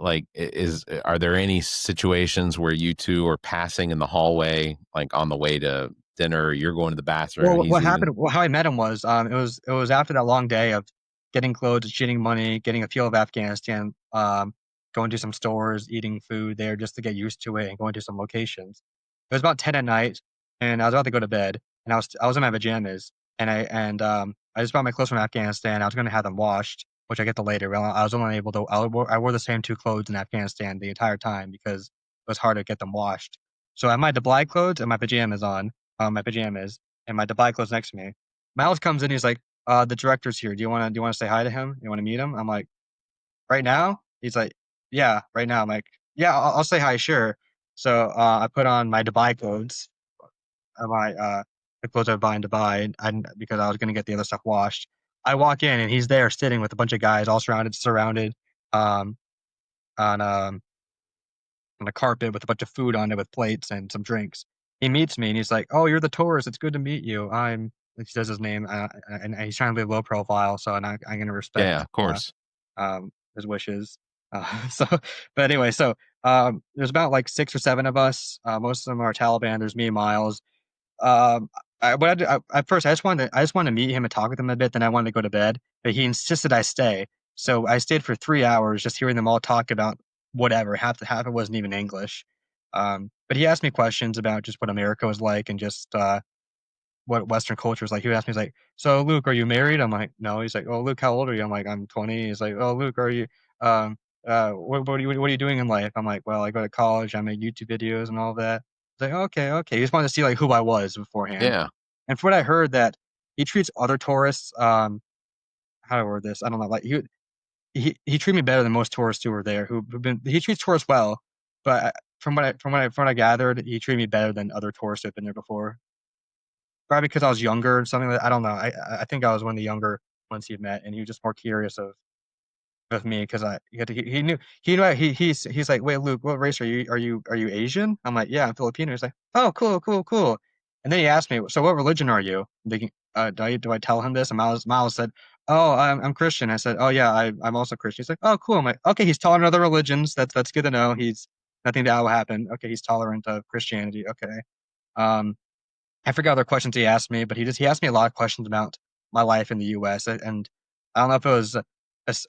[SPEAKER 5] there any situations where you two are passing in the hallway, like on the way to dinner? You're going to the bathroom.
[SPEAKER 6] Well,
[SPEAKER 5] He's
[SPEAKER 6] what
[SPEAKER 5] even.
[SPEAKER 6] happened? Well, how I met him was it was after that long day of getting clothes, cheating money, getting a feel of Afghanistan, going to some stores, eating food there just to get used to it, and going to some locations. It was about 10 at night, and I was about to go to bed, and I was in my pajamas, and I just bought my clothes from Afghanistan. I was going to have them washed, which I get to later. Well, I was only able to. I wore the same two clothes in Afghanistan the entire time because it was hard to get them washed. So I had my Dubai clothes and my pajamas on, my pajamas, and my Dubai clothes next to me. Miles comes in, he's like, "The director's here. Do you wanna say hi to him? You wanna meet him?" I'm like, "Right now?" He's like, "Yeah, right now." I'm like, "Yeah, I'll say hi, sure." So I put on my Dubai clothes, my the clothes I buy in Dubai, and because I was gonna get the other stuff washed. I walk in and he's there sitting with a bunch of guys all surrounded um, on on a carpet with a bunch of food on it with plates and some drinks. He meets me and he's like, "Oh, you're the tourist. It's good to meet you. I'm." He says his name, and he's trying to be low profile, so I'm gonna
[SPEAKER 5] Yeah,
[SPEAKER 6] respect
[SPEAKER 5] of course.
[SPEAKER 6] his wishes. So, but anyway, so there's about like 6 or 7 of us. Most of them are Taliban. There's me and Miles. Um, at first, I just wanted to meet him and talk with him a bit. Then I wanted to go to bed, but he insisted I stay. So I stayed for 3 hours, just hearing them all talk about whatever. Half it wasn't even English. But he asked me questions about just what America was like and just what Western culture is like. He would ask me, he's like, "So Luke, are you married?" I'm like, "No." He's like, "Oh, Luke, how old are you?" I'm like, "I'm 20." He's like, "Oh, Luke, are you um what are you doing in life?" I'm like, "Well, I go to college. I make YouTube videos and all that." He's like, "Okay, okay." He just wanted to see like who I was beforehand.
[SPEAKER 5] Yeah,
[SPEAKER 6] And from what I heard, that he treats other tourists, how do I word this? I don't know. Like he treated me better than most tourists who were there. Who've been He treats tourists well, but from what I gathered, he treated me better than other tourists who've been there before. Probably because I was younger or something. I don't know. I think I was one of the younger ones he met, and he was just more curious of me because he knew he's like, "Wait, Luke, what race are you? Are you Asian?" I'm like, "Yeah, I'm Filipino." He's like, "Oh, cool, cool, cool." And then he asked me, "So what religion are you?" I'm thinking, do I tell him this? And Miles said, "Oh, I'm Christian." I said, "Oh yeah, I'm also Christian." He's like, "Oh, cool." I'm like, "Okay, he's tolerant of other religions. That's good to know. He's nothing bad will happen. Okay, he's tolerant of Christianity. Okay." Um, I forgot other questions he asked me, but he asked me a lot of questions about my life in the U.S. And I don't know if it was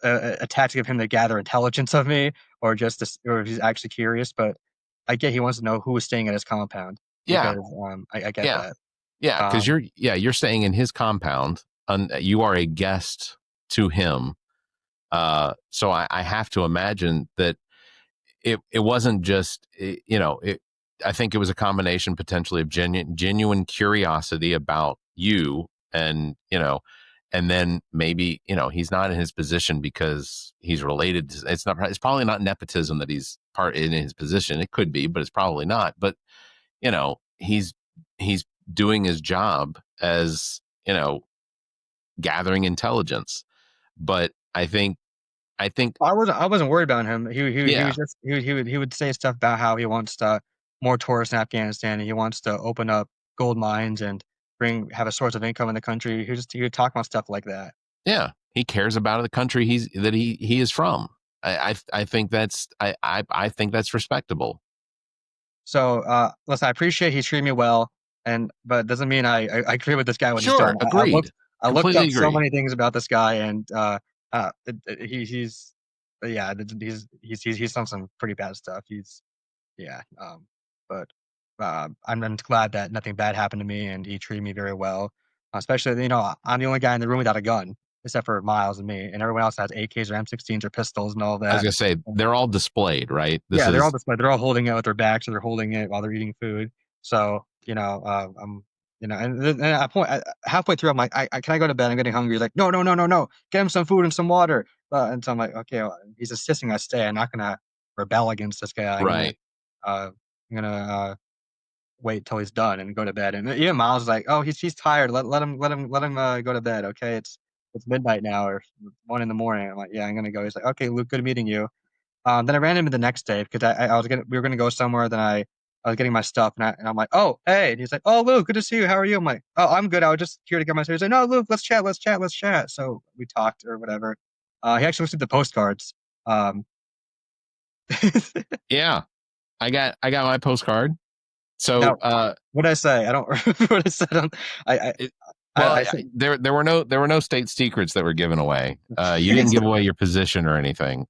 [SPEAKER 6] a tactic of him to gather intelligence of me, or or if he's actually curious. But I get he wants to know who was staying at his compound,
[SPEAKER 5] Yeah,
[SPEAKER 6] because I get
[SPEAKER 5] yeah,
[SPEAKER 6] that.
[SPEAKER 5] yeah. Because
[SPEAKER 6] Um,
[SPEAKER 5] you're staying in his compound, and you are a guest to him. So I have to imagine that it wasn't just I think it was a combination potentially of genuine curiosity about you, and and then maybe he's not in his position because he's related to, it's probably not nepotism that he's part in his position. It could be, but it's probably not. But he's doing his job as gathering intelligence. But I think
[SPEAKER 6] I wasn't worried about him. He
[SPEAKER 5] yeah.
[SPEAKER 6] was just he would say stuff about how he wants to more tourists in Afghanistan, and he wants to open up gold mines and have a source of income in the country. He would talk about stuff like that.
[SPEAKER 5] Yeah, he cares about the country he is from. I think I think that's respectable.
[SPEAKER 6] So, listen, I appreciate he's treating me well, but it doesn't mean I agree with this guy what he's
[SPEAKER 5] Sure,
[SPEAKER 6] done.
[SPEAKER 5] agreed.
[SPEAKER 6] I looked
[SPEAKER 5] Completely
[SPEAKER 6] up so
[SPEAKER 5] agree.
[SPEAKER 6] many things about this guy, and he's yeah, he's done some pretty bad stuff. Yeah, but I'm glad that nothing bad happened to me, and he treated me very well. Especially, I'm the only guy in the room without a gun, except for Miles and me, and everyone else has AKs or M16s or pistols and all
[SPEAKER 5] I was
[SPEAKER 6] that.
[SPEAKER 5] gonna say they're all displayed, right? This
[SPEAKER 6] Yeah, they're all
[SPEAKER 5] is
[SPEAKER 6] displayed. They're all holding it with their backs, or they're holding it while they're eating food. So, and then halfway through, I'm like, can I go to bed? I'm getting hungry. He's like, no, no, no, no, no. Get him some food and some water. And so I'm like, okay, well, he's insisting I stay. I'm not gonna rebel against this guy.
[SPEAKER 5] right.
[SPEAKER 6] I'm gonna wait till he's done and go to bed. And even Miles is like, oh, he's tired. Let him go to bed. Okay, it's midnight now, or 1 in the morning. I'm like, yeah, I'm gonna go. He's like, okay, Luke, good meeting you. Then I ran into him the next day because we were gonna go somewhere. Then I was getting my stuff, and I'm like, oh, hey. And he's like, oh, Luke, good to see you. How are you? I'm like, oh, I'm good. I was just here to get my stuff. He's like, no, Luke, let's chat, let's chat, let's chat. So we talked or whatever. He actually looked at the postcards.
[SPEAKER 5] Yeah, I got my postcard.
[SPEAKER 6] Now,
[SPEAKER 5] So
[SPEAKER 6] what did I say? I don't remember what I said.
[SPEAKER 5] it,
[SPEAKER 6] I,
[SPEAKER 5] well,
[SPEAKER 6] I said,
[SPEAKER 5] there were no state secrets that were given away. You didn't give away your position or anything.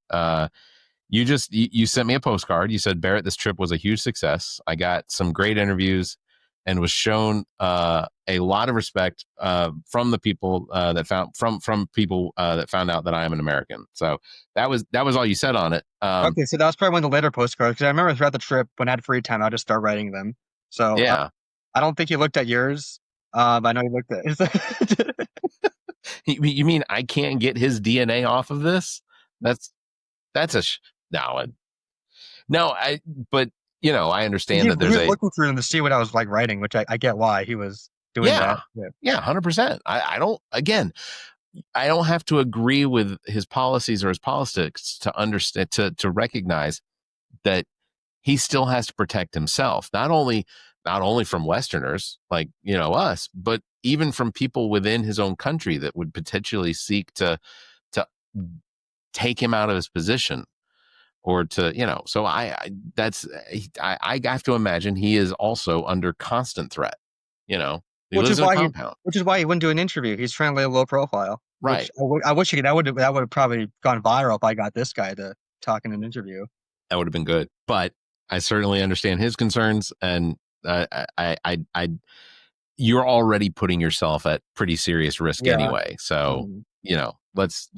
[SPEAKER 5] You sent me a postcard. You said, Barrett, this trip was a huge success. I got some great interviews and was shown a lot of respect from the people that from people that found out that I am an American. So that was all you said on it.
[SPEAKER 6] okay, so that was probably one of the later postcards, because I remember throughout the trip when I had free time, I would just start writing them. So
[SPEAKER 5] Yeah.
[SPEAKER 6] I don't think he looked at yours, but I know he looked at his.
[SPEAKER 5] You mean I can't get his DNA off of this? That's no, no. But I understand that
[SPEAKER 6] He
[SPEAKER 5] there's
[SPEAKER 6] was
[SPEAKER 5] a
[SPEAKER 6] looking through them to see what I was like writing, which I get why he was doing that.
[SPEAKER 5] yeah, yeah, 100%. I don't have to agree with his policies or his politics to understand to recognize that he still has to protect himself, not only from Westerners like us, but even from people within his own country that would potentially seek to take him out of his position, or to so I have to imagine he is also under constant threat. He
[SPEAKER 6] Which is
[SPEAKER 5] lives in a
[SPEAKER 6] why
[SPEAKER 5] compound,
[SPEAKER 6] he wouldn't do an interview. He's trying to lay a low profile.
[SPEAKER 5] right?
[SPEAKER 6] Which I wish that would have probably gone viral if I got this guy to talk in an interview.
[SPEAKER 5] That would have been good, but I certainly understand his concerns, and you're already putting yourself at pretty serious risk
[SPEAKER 6] Yeah.
[SPEAKER 5] anyway. So
[SPEAKER 6] Mhm.
[SPEAKER 5] let's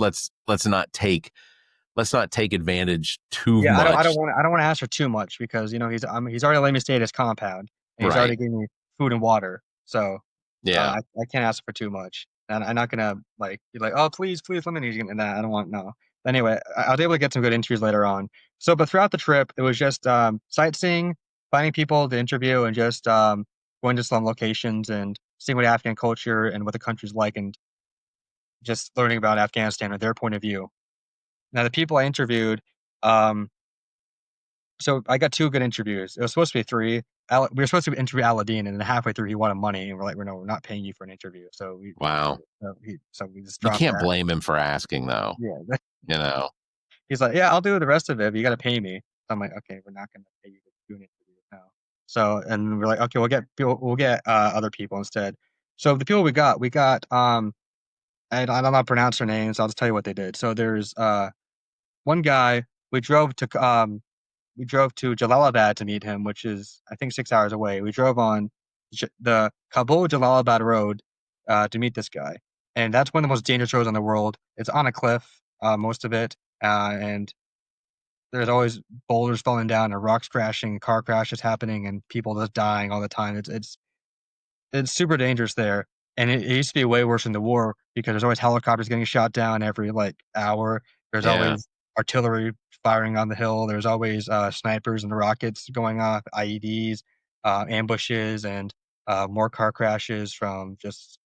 [SPEAKER 5] not take advantage too
[SPEAKER 6] Yeah, I
[SPEAKER 5] much.
[SPEAKER 6] don't want to ask for too much, because he's already let me stay at his compound, and he's
[SPEAKER 5] Right?
[SPEAKER 6] already giving me food and water. So
[SPEAKER 5] Yeah.
[SPEAKER 6] I can't ask for too much, and I'm not gonna be like, oh, please, please, let me. And I don't want no. Anyway, I was able to get some good interviews later on. So, but throughout the trip, it was just sightseeing, finding people to interview, and just going to some locations and seeing what Afghan culture and what the country's like, and just learning about Afghanistan and their point of view. Now, the people I interviewed, um, so I got 2 good interviews. It was supposed to be 3. We were supposed to interview Aladdin, and then halfway through he wanted money, and we're like, "No, we're not paying you for an interview."
[SPEAKER 5] Wow.
[SPEAKER 6] So we just
[SPEAKER 5] You
[SPEAKER 6] dropped
[SPEAKER 5] can't
[SPEAKER 6] that.
[SPEAKER 5] blame him for asking, though.
[SPEAKER 6] Yeah.
[SPEAKER 5] You know.
[SPEAKER 6] He's like, "Yeah, I'll do the rest of it, but you gotta pay me." I'm like, "Okay, we're not gonna pay you to do an interview now." So, and we're like, okay, we'll get other people instead. So the people we got, I don't know how to pronounce their names. I'll just tell you what they did. So there's one guy we drove to Jalalabad to meet him, which is I think 6 hours away. We drove on the Kabul Jalalabad road to meet this guy, and that's one of the most dangerous roads in the world. It's on a cliff, most of it, and there's always boulders falling down and rocks crashing, car crashes happening, and people just dying all the time. It's super dangerous there, and it used to be way worse in the war because there's always helicopters getting shot down every, like, hour. There's
[SPEAKER 5] Yeah.
[SPEAKER 6] always artillery firing on the hill. There's always, snipers and rockets going off, IEDs, ambushes, and, more car crashes from just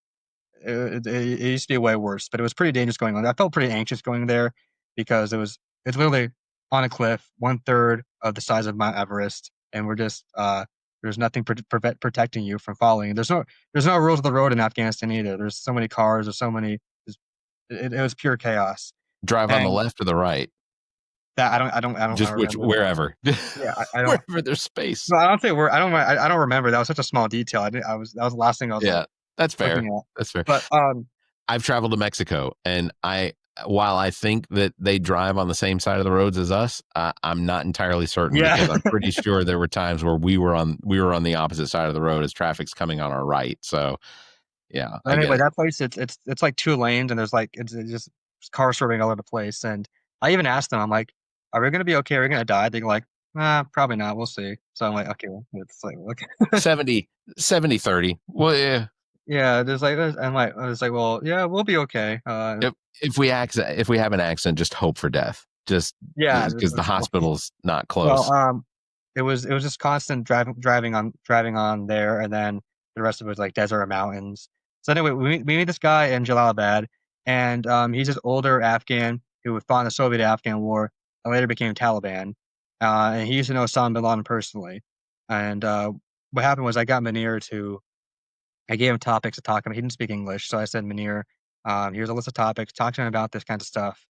[SPEAKER 6] it used to be way worse, but it was pretty dangerous going on. I felt pretty anxious going there because it's literally on a cliff, 1/3 of the size of Mount Everest, and we're just there's nothing protecting you from falling. There's no rules of the road in Afghanistan either. There's so many cars. There's so many. It was pure chaos.
[SPEAKER 5] Drive on the
[SPEAKER 6] And
[SPEAKER 5] left or the right?
[SPEAKER 6] that I don't
[SPEAKER 5] Just
[SPEAKER 6] remember.
[SPEAKER 5] wherever.
[SPEAKER 6] Yeah, I don't.
[SPEAKER 5] Wherever there's space.
[SPEAKER 6] No, I don't think we're. I don't remember. That was such a small detail. That was the last thing I was
[SPEAKER 5] Yeah,
[SPEAKER 6] like
[SPEAKER 5] that's fair.
[SPEAKER 6] looking at.
[SPEAKER 5] That's fair.
[SPEAKER 6] But
[SPEAKER 5] I've traveled to Mexico, and while I think that they drive on the same side of the roads as us, I'm not entirely certain
[SPEAKER 6] Yeah.
[SPEAKER 5] because I'm pretty sure there were times where we were on the opposite side of the road as traffic's coming on our right. So yeah.
[SPEAKER 6] Anyway, that place it's like 2 lanes and there's like it's just cars swerving all over the place. And I even asked them, I'm like, "Are we gonna be okay? Are we gonna die?" They're like, probably not. We'll see." So I'm like, "Okay, well, it's like okay."
[SPEAKER 5] 70-30. Well, yeah.
[SPEAKER 6] Yeah, there's like this, I'm like, I was like, "Well, yeah, we'll be okay."
[SPEAKER 5] If we have an accident, just hope for death. Just
[SPEAKER 6] Yeah,
[SPEAKER 5] because the hospital's not close.
[SPEAKER 6] well, it was just constant driving on there, and then the rest of it was like desert or mountains. So anyway, we meet this guy in Jalalabad, and he's this older Afghan who fought in the Soviet-Afghan War and later became Taliban. And he used to know Osama bin Laden personally. And what happened was I gave him topics to talk about. He didn't speak English, so I said, Munir, here's a list of topics. Talk to him about this kind of stuff.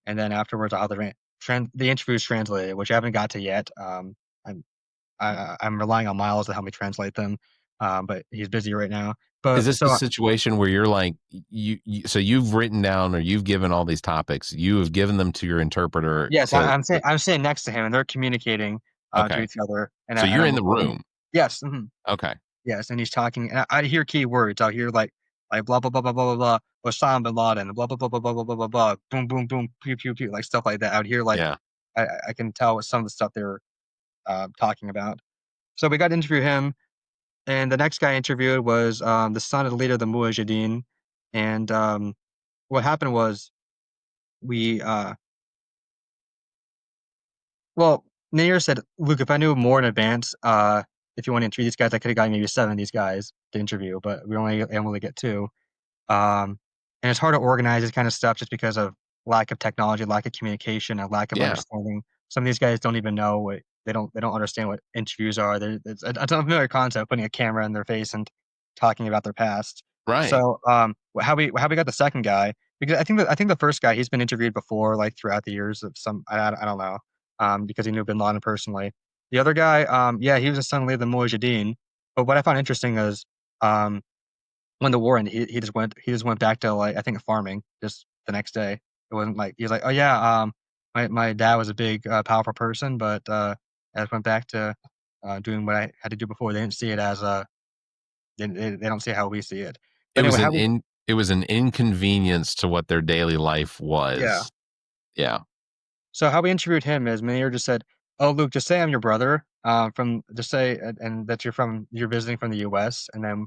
[SPEAKER 6] And then afterwards, I'll have the interviews translated, which I haven't got to yet. I'm I'm relying on Miles to help me translate them, but he's busy right now. But
[SPEAKER 5] Is this
[SPEAKER 6] so
[SPEAKER 5] the situation where you're like so you've written down or you've given all these topics, you have given them to your interpreter?
[SPEAKER 6] yes, I'm sitting next to him, and they're communicating to
[SPEAKER 5] Okay.
[SPEAKER 6] each other. And
[SPEAKER 5] So you're
[SPEAKER 6] I'm
[SPEAKER 5] in the
[SPEAKER 6] recording.
[SPEAKER 5] room.
[SPEAKER 6] Yes, mhm,
[SPEAKER 5] Okay.
[SPEAKER 6] yes, and he's talking, and I hear key words. I'll hear like blah blah blah blah blah blah blah, Osama bin Laden, blah blah blah blah blah blah blah blah blah, boom boom boom, pew pew pew, like stuff like that. I would hear like
[SPEAKER 5] Yeah.
[SPEAKER 6] I can tell what some of the stuff they're talking about. So we got to interview him. And the next guy I interviewed was the son of the leader of the Mujahideen. And what happened was we, well, Nair said, Luke, if I knew more in advance, if you want to interview these guys, I could have gotten maybe 7 of these guys to interview, but we only able to get 2. And it's hard to organize this kind of stuff just because of lack of technology, lack of communication, and lack of
[SPEAKER 5] Yeah.
[SPEAKER 6] understanding. Some of these guys don't even know what they don't understand what interviews are. It's a unfamiliar concept, putting a camera in their face and talking about their past.
[SPEAKER 5] Right.
[SPEAKER 6] So, how we got the second guy, because I think the first guy, he's been interviewed before, like throughout the years of some I don't know, because he knew Bin Laden personally. The other guy, yeah, he was a son of the Mujahideen. But what I found interesting is, when the war ended, he just went back to, like, I think farming just the next day. It wasn't like he was like, "Oh yeah, my dad was a big, powerful person, but I just went back to doing what I had to do before." They didn't see it as a they don't see how we see it. But anyway,
[SPEAKER 5] it was an inconvenience to what their daily life was.
[SPEAKER 6] Yeah.
[SPEAKER 5] Yeah.
[SPEAKER 6] So how we interviewed him is Munir just said, "Oh, Luke, just say I'm your brother. Just say and that you're visiting from the U.S. and then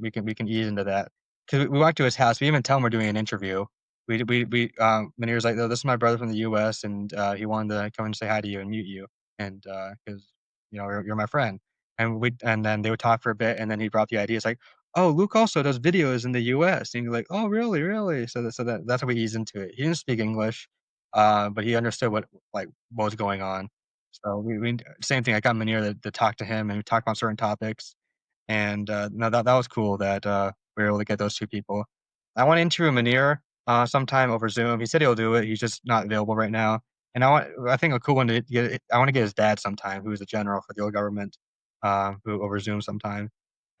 [SPEAKER 6] we can ease into that." Because we walked to his house, we didn't even tell him we're doing an interview. Munir's like, "Oh, this is my brother from the U.S. and he wanted to come and say hi to you and meet you, and because you're my friend." And then they would talk for a bit, and then he brought the idea. It's like, "Oh, Luke also does videos in the U.S." And you're like, "Oh, really, really?" That's how we eased into it. He didn't speak English. But he understood what was going on. So we same thing. I got Munir to talk to him, and we talked about certain topics. And no, that was cool that we were able to get those 2 people. I want to interview Munir sometime over Zoom. He said he'll do it. He's just not available right now. And I think a cool one to get. I want to get his dad sometime, who was a general for the old government. over Zoom sometime.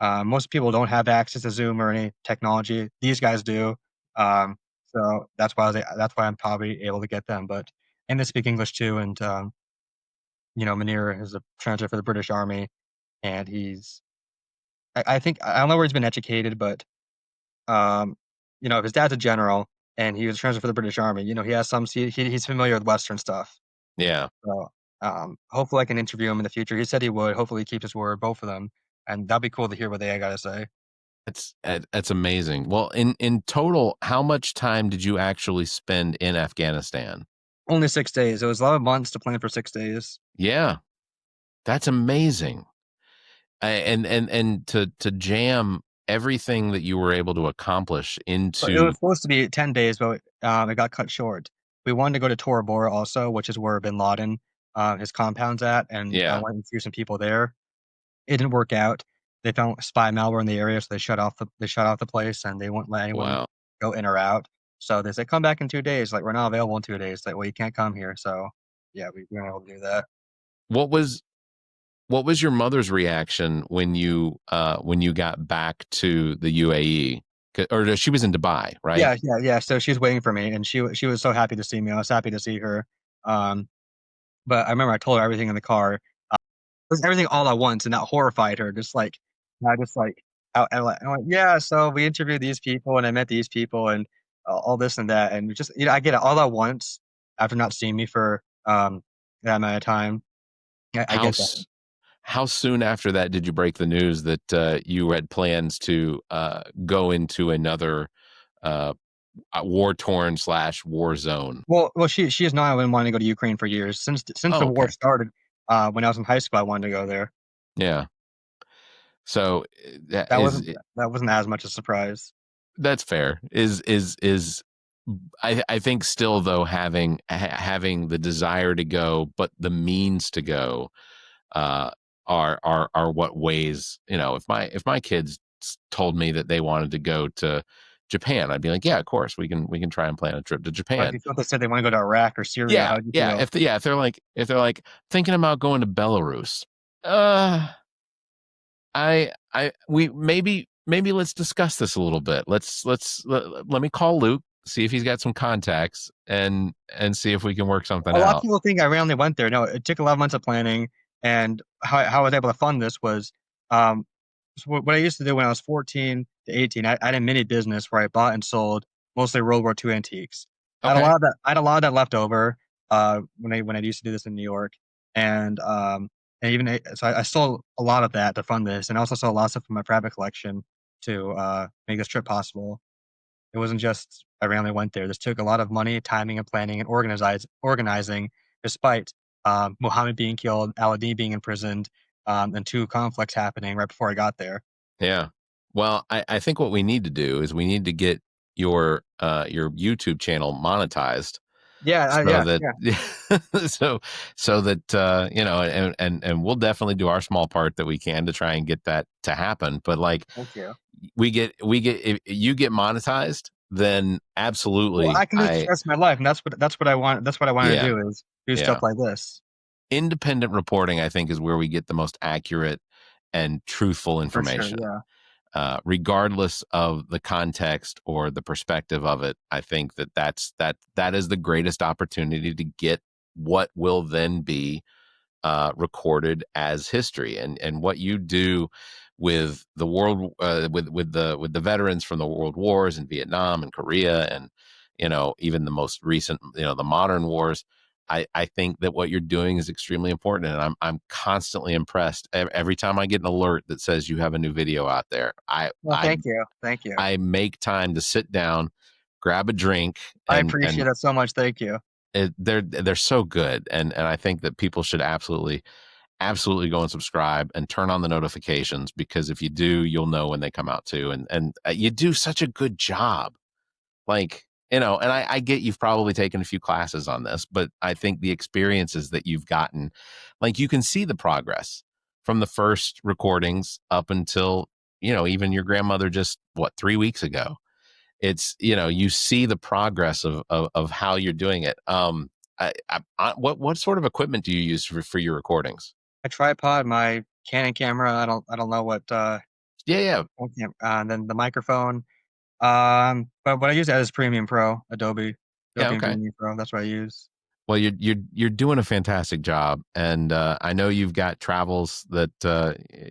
[SPEAKER 6] Most people don't have access to Zoom or any technology. These guys do. So that's why I'm probably able to get them. And they speak English too. And Munir is a translator for the British Army, and I think I don't know where he's been educated, but um, if his dad's a general and he was a translator for the British Army, he has he's familiar with Western stuff.
[SPEAKER 5] Yeah.
[SPEAKER 6] So hopefully I can interview him in the future. He said he would. Hopefully he keeps his word, both of them, and that'd be cool to hear what they got to say.
[SPEAKER 5] That's amazing. Well, in total, how much time did you actually spend in Afghanistan?
[SPEAKER 6] Only 6 days. It was 11 months to plan for 6 days.
[SPEAKER 5] Yeah, that's amazing. And to jam everything that you were able to accomplish into.
[SPEAKER 6] It was supposed to be 10 days, but it got cut short. We wanted to go to Tora Bora also, which is where Bin Laden, his compound's at, and I went and interview some people there. It didn't work out. They found spy malware in the area, so they shut off the place, and they wouldn't let anyone go in or out. So they said, "Come back in 2 days." Like, we're not available in 2 days. Like, well, you can't come here. So yeah, we weren't able to do that.
[SPEAKER 5] What was your mother's reaction when you got back to the UAE? Or she was in Dubai, right?
[SPEAKER 6] Yeah. So she was waiting for me, and she was so happy to see me. I was happy to see her. But I remember I told her everything in the car. It was everything all at once, and that horrified her. I'm like, yeah. So we interviewed these people, and I met these people, and all this and that, and just I get it all at once after not seeing me for that amount of time. I get that.
[SPEAKER 5] How soon after that did you break the news that you had plans to go into another war-torn / war zone?
[SPEAKER 6] Well, she has not been wanting to go to Ukraine for years since the war started. When I was in high school, I wanted to go there.
[SPEAKER 5] Yeah. So
[SPEAKER 6] that wasn't as much a surprise.
[SPEAKER 5] That's fair. I think still though having the desire to go, but the means to go, are what weighs. If my kids told me that they wanted to go to Japan, I'd be like, yeah, of course we can try and plan a trip to Japan.
[SPEAKER 6] If they said they want to go to Iraq or Syria,
[SPEAKER 5] yeah. If they're like thinking about going to Belarus, we maybe let's discuss this a little bit. Let me call Luke, see if he's got some contacts, and see if we can work something out.
[SPEAKER 6] A lot of people think I randomly went there. No, it took 11 months of planning, and how I was able to fund this was so what I used to do when I was 14 to 18. I had a mini business where I bought and sold mostly World War II antiques.
[SPEAKER 5] Okay.
[SPEAKER 6] I had a lot of that left over when I used to do this in New York, and even so I sold a lot of that to fund this, and I also sold a lot of stuff from my private collection to make this trip possible. It wasn't just I randomly went there. This took a lot of money, timing, and planning, and organizing, despite Muhammad being killed, Al-Adin being imprisoned, and 2 conflicts happening right before I got there.
[SPEAKER 5] Yeah. Well, I think what we need to do is we need to get your YouTube channel monetized.
[SPEAKER 6] Yeah.
[SPEAKER 5] So that and we'll definitely do our small part that we can to try and get that to happen. But like,
[SPEAKER 6] thank you.
[SPEAKER 5] We get if you get monetized, then absolutely.
[SPEAKER 6] Well, I can express my life, and that's what I want. That's what I want to do is do stuff like this.
[SPEAKER 5] Independent reporting, I think, is where we get the most accurate and truthful information.
[SPEAKER 6] For sure,
[SPEAKER 5] regardless of the context or the perspective of it. I think that is the greatest opportunity to get what will then be recorded as history, and what you do with the world, with the veterans from the world wars in Vietnam and Korea, and even the most recent, the modern wars. I think that what you're doing is extremely important, and I'm constantly impressed every time I get an alert that says you have a new video out there.
[SPEAKER 6] Thank you.
[SPEAKER 5] I make time to sit down, grab a drink.
[SPEAKER 6] I appreciate that so much. Thank you.
[SPEAKER 5] They're so good, and I think that people should absolutely go and subscribe and turn on the notifications, because if you do, you'll know when they come out too. And you do such a good job, like. And I get you've probably taken a few classes on this, but I think the experiences that you've gotten, like, you can see the progress from the first recordings up until, even your grandmother just 3 weeks ago. It's, you see the progress of how you're doing it. What sort of equipment do you use for your recordings?
[SPEAKER 6] A tripod, my Canon camera. I don't know what.
[SPEAKER 5] Yeah.
[SPEAKER 6] And then the microphone. But what I use that is Premium Pro, Adobe
[SPEAKER 5] Yeah. Okay.
[SPEAKER 6] Premium Pro. That's what I use.
[SPEAKER 5] Well, you're doing a fantastic job, and I know you've got travels that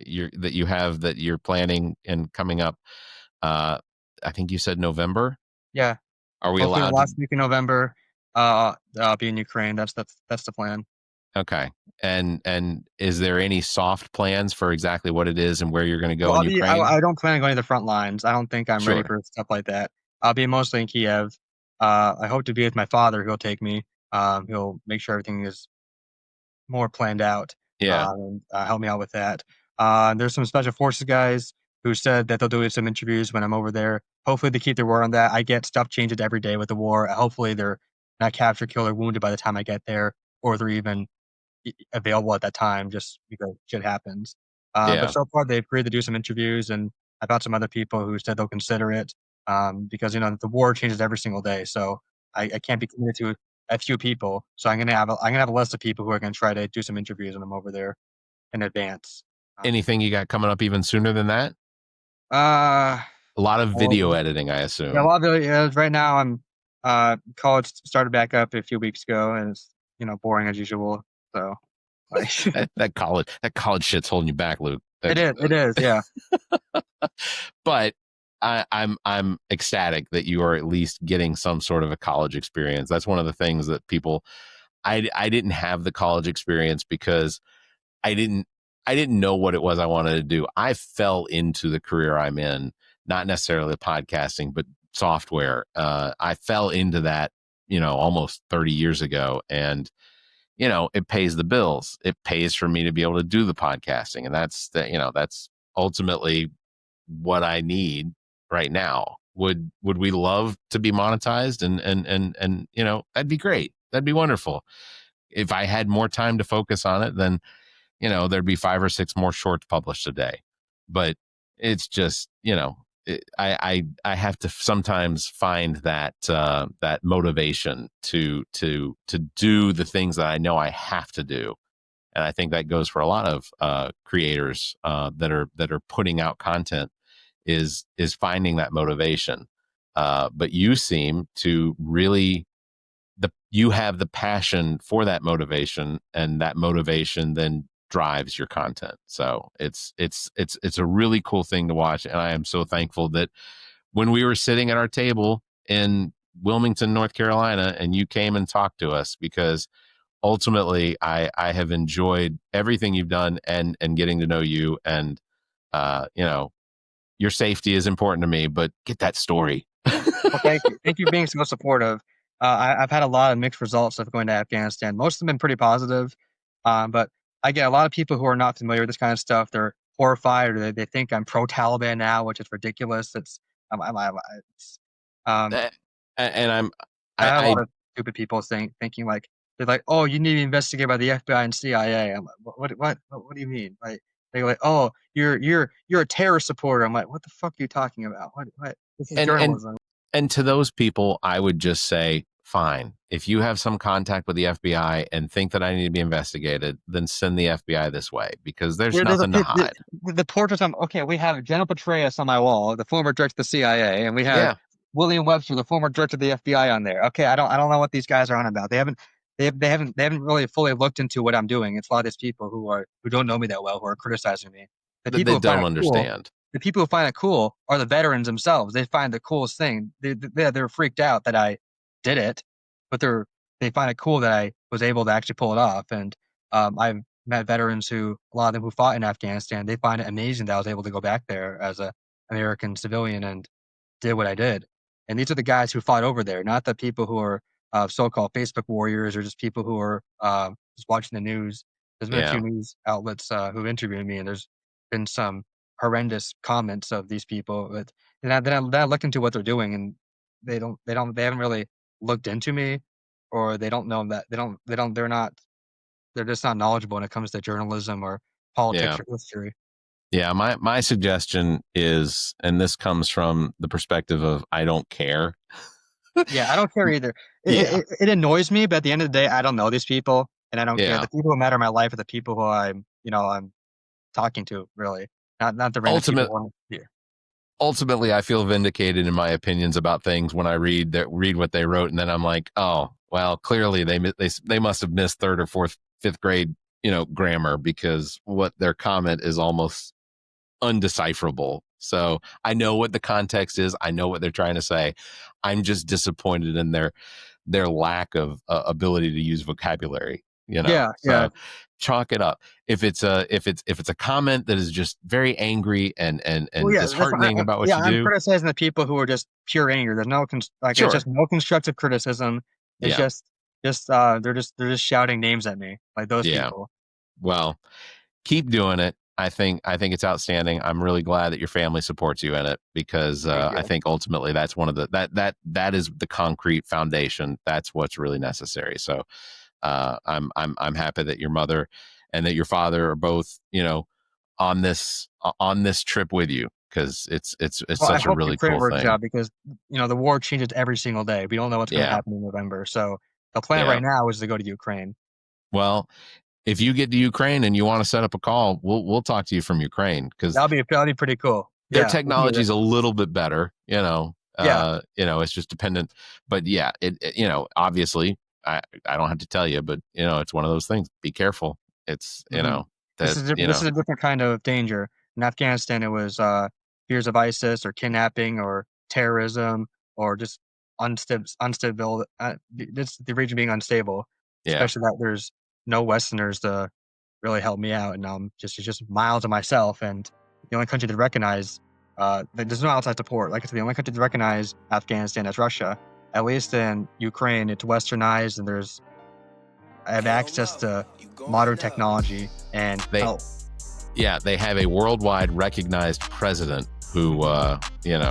[SPEAKER 5] you're planning and coming up. I think you said November.
[SPEAKER 6] Yeah.
[SPEAKER 5] Are we
[SPEAKER 6] Hopefully the
[SPEAKER 5] allowed
[SPEAKER 6] last week in November, I'll be in Ukraine. That's the plan.
[SPEAKER 5] Okay. And is there any soft plans for exactly what it is and where you're going to go
[SPEAKER 6] Well,
[SPEAKER 5] in Ukraine?
[SPEAKER 6] I don't plan on going to the front lines. I don't think I'm ready
[SPEAKER 5] Sure.
[SPEAKER 6] for stuff like that. I'll be mostly in Kiev. I hope to be with my father. He'll take me. He'll make sure everything is more planned out.
[SPEAKER 5] Yeah.
[SPEAKER 6] And help me out with that. There's some special forces guys who said that they'll do some interviews when I'm over there. Hopefully they keep their word on that. I get stuff changed every day with the war. Hopefully they're not captured, killed, or wounded by the time I get there, or they're even available at that time just because shit happens.
[SPEAKER 5] Yeah.
[SPEAKER 6] But so far they've agreed to do some interviews, and I've got some other people who said they'll consider it because the war changes every single day. So I can't be committed to a few people. So I'm gonna have a list of people who are gonna try to do some interviews when I'm over there in advance.
[SPEAKER 5] Anything you got coming up even sooner than that?
[SPEAKER 6] Uh,
[SPEAKER 5] A lot of video
[SPEAKER 6] well,
[SPEAKER 5] editing, I assume.
[SPEAKER 6] yeah, a lot of videos. Right now, I'm college started back up a few weeks ago, and it's boring as usual. So like,
[SPEAKER 5] that college shit's holding you back, Luke.
[SPEAKER 6] it is, yeah.
[SPEAKER 5] But I'm ecstatic that you are at least getting some sort of a college experience. That's one of the things that people. I didn't have the college experience because I didn't know what it was I wanted to do. I fell into the career I'm in, not necessarily podcasting, but software. I fell into that, almost 30 years ago, and it pays the bills. It pays for me to be able to do the podcasting, and that's ultimately what I need right now. Would we love to be monetized? And that'd be great. That'd be wonderful. If I had more time to focus on it, then there'd be 5 or 6 more shorts published a day. But it's just I have to sometimes find that that motivation to do the things that I know I have to do. And I think that goes for a lot of creators that are putting out content is finding that motivation. But you seem to really you have the passion for that motivation, and that motivation then drives your content. So it's a really cool thing to watch. And I am so thankful that when we were sitting at our table in Wilmington, North Carolina, and you came and talked to us, because ultimately I have enjoyed everything you've done and getting to know you. And your safety is important to me, but get that story.
[SPEAKER 6] Well, thank you. Thank you for being so supportive. I've had a lot of mixed results of going to Afghanistan. Most of them been pretty positive, but I get a lot of people who are not familiar with this kind of stuff. They're horrified, or they think I'm pro-Taliban now, which is ridiculous. It's, it's
[SPEAKER 5] And
[SPEAKER 6] I have a lot of stupid people thinking like, they're like, oh, you need to be investigated by the FBI and CIA. I'm like, what do you mean? Like, they're like, oh, you're a terror supporter. I'm like, what the fuck are you talking about? What? This is journalism.
[SPEAKER 5] And to those people, I would just say, fine. If you have some contact with the FBI and think that I need to be investigated, then send the FBI this way, because there's nothing to hide.
[SPEAKER 6] The portraits we have General Petraeus on my wall, the former director of the CIA, and we have William Webster, the former director of the FBI, on there. Okay, I don't know what these guys are on about. They haven't really fully looked into what I'm doing. It's a lot of these people who don't know me that well, who are criticizing me.
[SPEAKER 5] They don't understand.
[SPEAKER 6] The people who find it cool are the veterans themselves. They find the coolest thing. They're freaked out that I did it, but they find it cool that I was able to actually pull it off. And I've met veterans a lot of them who fought in Afghanistan. They find it amazing that I was able to go back there as a American civilian and did what I did. And these are the guys who fought over there, not the people who are so-called Facebook warriors or just people who are just watching the news. There's been a few news outlets who've interviewed me, and there's been some horrendous comments of these people. But then I look into what they're doing, and they haven't really looked into me, or they don't know that they're just not knowledgeable when it comes to journalism or politics or history.
[SPEAKER 5] Yeah, my suggestion is, and this comes from the perspective of I don't care.
[SPEAKER 6] Yeah, I don't care either. It annoys me, but at the end of the day, I don't know these people, and I don't care. The people who matter in my life are the people who I'm talking to, really. Not the random people who want to hear.
[SPEAKER 5] Ultimately, I feel vindicated in my opinions about things when I read what they wrote, and then I'm like, oh, well, clearly they must have missed third or fourth, fifth grade, grammar, because what their comment is almost undecipherable. So I know what the context is. I know what they're trying to say. I'm just disappointed in their lack of ability to use vocabulary. So chalk it up. If it's a comment that is just very angry and disheartening about what you do.
[SPEAKER 6] I'm criticizing the people who are just pure anger. There's no it's just no constructive criticism. It's just they're just shouting names at me, like those people.
[SPEAKER 5] Well, keep doing it. I think it's outstanding. I'm really glad that your family supports you in it, because I think ultimately that's one of the that is the concrete foundation. That's what's really necessary. So I'm happy that your mother and that your father are both on this trip with you, because it's such a really cool thing.
[SPEAKER 6] Job, because the war changes every single day. We don't know what's going to happen in November. So the plan right now is to go to Ukraine.
[SPEAKER 5] Well, if you get to Ukraine and you want to set up a call, we'll talk to you from Ukraine, because
[SPEAKER 6] that'll be pretty cool.
[SPEAKER 5] Their technology is a little bit better, it's just dependent. But obviously I don't have to tell you, but it's one of those things. Be careful. It's
[SPEAKER 6] this is a different kind of danger. In Afghanistan, it was fears of ISIS or kidnapping or terrorism or just unstable. The region being unstable, especially that there's no Westerners to really help me out, and it's just miles of myself. And the only country to recognize, there's no outside support. Like I said, the only country to recognize Afghanistan is Russia. At least in Ukraine, it's westernized, and I have access to modern technology and help.
[SPEAKER 5] Yeah, they have a worldwide recognized president who, there's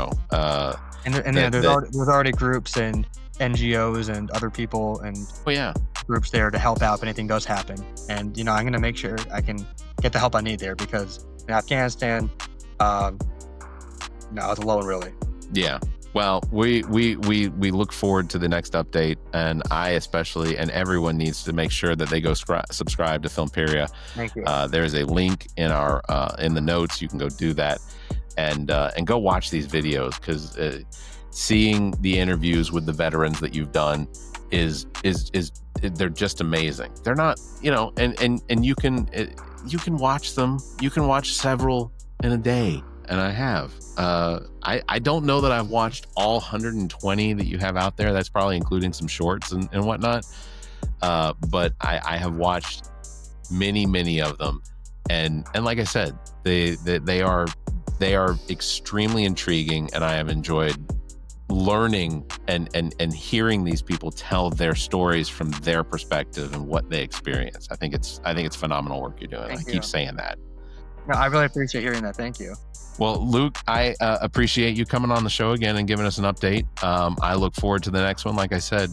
[SPEAKER 6] already groups and NGOs and other people and groups there to help out if anything does happen. And I'm going to make sure I can get the help I need there, because in Afghanistan, I was alone, really.
[SPEAKER 5] Yeah. Well, we look forward to the next update, and I especially, and everyone needs to make sure that they go subscribe to Filmperia.
[SPEAKER 6] Thank you.
[SPEAKER 5] There's a link in our in the notes. You can go do that, and go watch these videos, because seeing the interviews with the veterans that you've done is they're just amazing. They're not, and you can watch them. You can watch several in a day. And I have. I don't know that I've watched all 120 that you have out there. That's probably including some shorts and whatnot. But I have watched many of them, and like I said, they are extremely intriguing, and I have enjoyed learning and hearing these people tell their stories from their perspective and what they experience. I think it's phenomenal work you're doing. I keep saying that.
[SPEAKER 6] No, I really appreciate hearing that. Thank you.
[SPEAKER 5] Well, Luke, I appreciate you coming on the show again and giving us an update. I look forward to the next one. Like I said,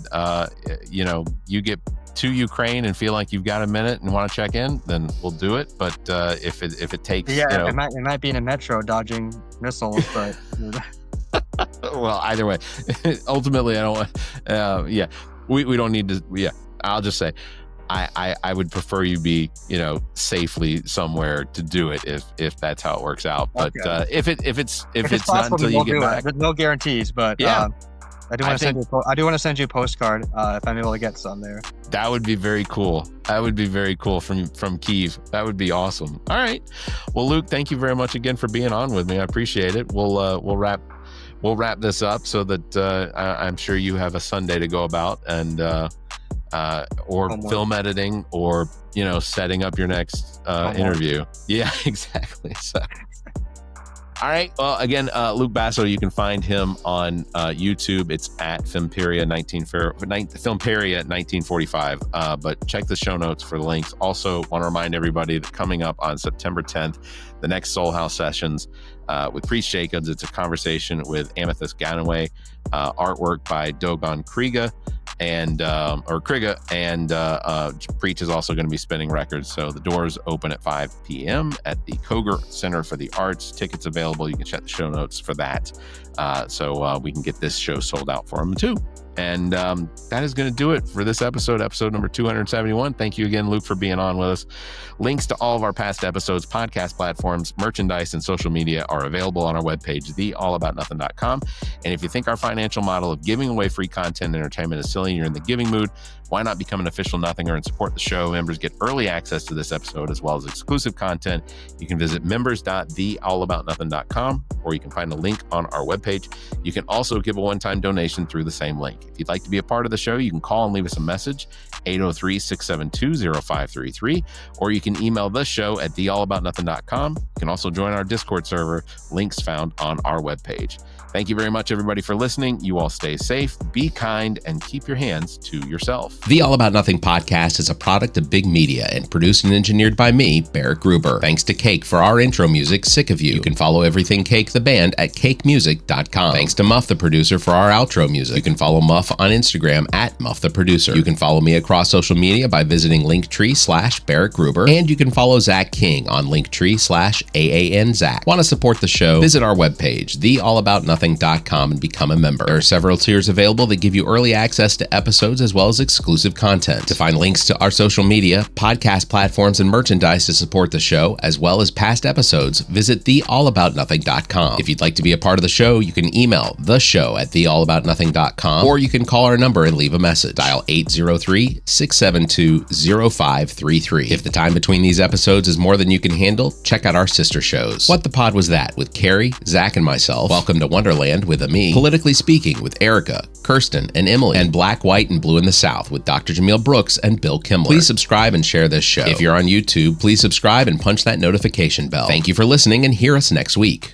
[SPEAKER 5] you get to Ukraine and feel like you've got a minute and want to check in, then we'll do it. But if it takes,
[SPEAKER 6] it might be in a metro dodging missiles, but.
[SPEAKER 5] Well, either way, ultimately, I don't want. We don't need to. Yeah, I'll just say. I would prefer you be, safely somewhere to do it if that's how it works out. But if it's not until you get back,
[SPEAKER 6] there's no guarantees. But I do want to send you a postcard if I'm able to get some there.
[SPEAKER 5] That would be very cool. That would be very cool from Kyiv. That would be awesome. All right. Well, Luke, thank you very much again for being on with me. I appreciate it. We'll wrap this up so that I'm sure you have a Sunday to go about, and or film editing, or setting up your next interview. Yeah, exactly. So all right, well, again, Luke Basso, you can find him on YouTube. It's at Filmperia 1945. But check the show notes for the links. Also want to remind everybody that coming up on September 10th, the next Soul House sessions with Priest Jacobs. It's a conversation with Amethyst Ganaway, artwork by Dogon Kriga, and Preach is also going to be spinning records. So the doors open at 5 p.m. at the Koger Center for the Arts. Tickets available. You can check the show notes for that. So we can get this show sold out for them too. And that is going to do it for this episode number 271. Thank you again, Luke, for being on with us. Links to all of our past episodes, podcast platforms, merchandise, and social media are available on our webpage, theallaboutnothing.com. And if you think our financial model of giving away free content and entertainment is silly and you're in the giving mood, why not become an official Nothinger and support the show? Members get early access to this episode as well as exclusive content. You can visit members.theallaboutnothing.com, or you can find a link on our webpage. You can also give a one-time donation through the same link. If you'd like to be a part of the show, you can call and leave us a message, 803-672-0533, or you can email the show at theallaboutnothing.com. You can also join our Discord server, links found on our webpage. Thank you very much, everybody, for listening. You all stay safe, be kind, and keep your hands to yourself.
[SPEAKER 7] The All About Nothing podcast is a product of Big Media and produced and engineered by me, Barrett Gruber. Thanks to Cake for our intro music, Sick of You. You can follow everything Cake the band at cakemusic.com. Thanks to Muff the producer for our outro music. You can follow Muff on Instagram at Muff the producer. You can follow me across social media by visiting Linktree/Barrett Gruber. And you can follow Zach King on Linktree/AAN Zach. Want to support the show? Visit our webpage, theallaboutnothing.com, and become a member. There are several tiers available that give you early access to episodes as well as exclusive content. To find links to our social media, podcast platforms, and merchandise to support the show, as well as past episodes, visit theallaboutnothing.com. If you'd like to be a part of the show, you can email theshow@theallaboutnothing.com, or you can call our number and leave a message. Dial 803-672-0533. If the time between these episodes is more than you can handle, check out our sister shows. What the Pod Was That with Carrie, Zach, and myself. Welcome to Wonderland with Ami. Politically Speaking with Erica, Kirsten, and Emily. And Black, White, and Blue in the South with Dr. Jameel Brooks and Bill Kimmler. Please subscribe and share this show. If you're on YouTube, please subscribe and punch that notification bell. Thank you for listening, and hear us next week.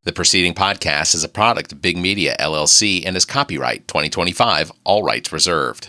[SPEAKER 7] The preceding podcast is a product of Big Media, LLC, and is copyright 2025, all rights reserved.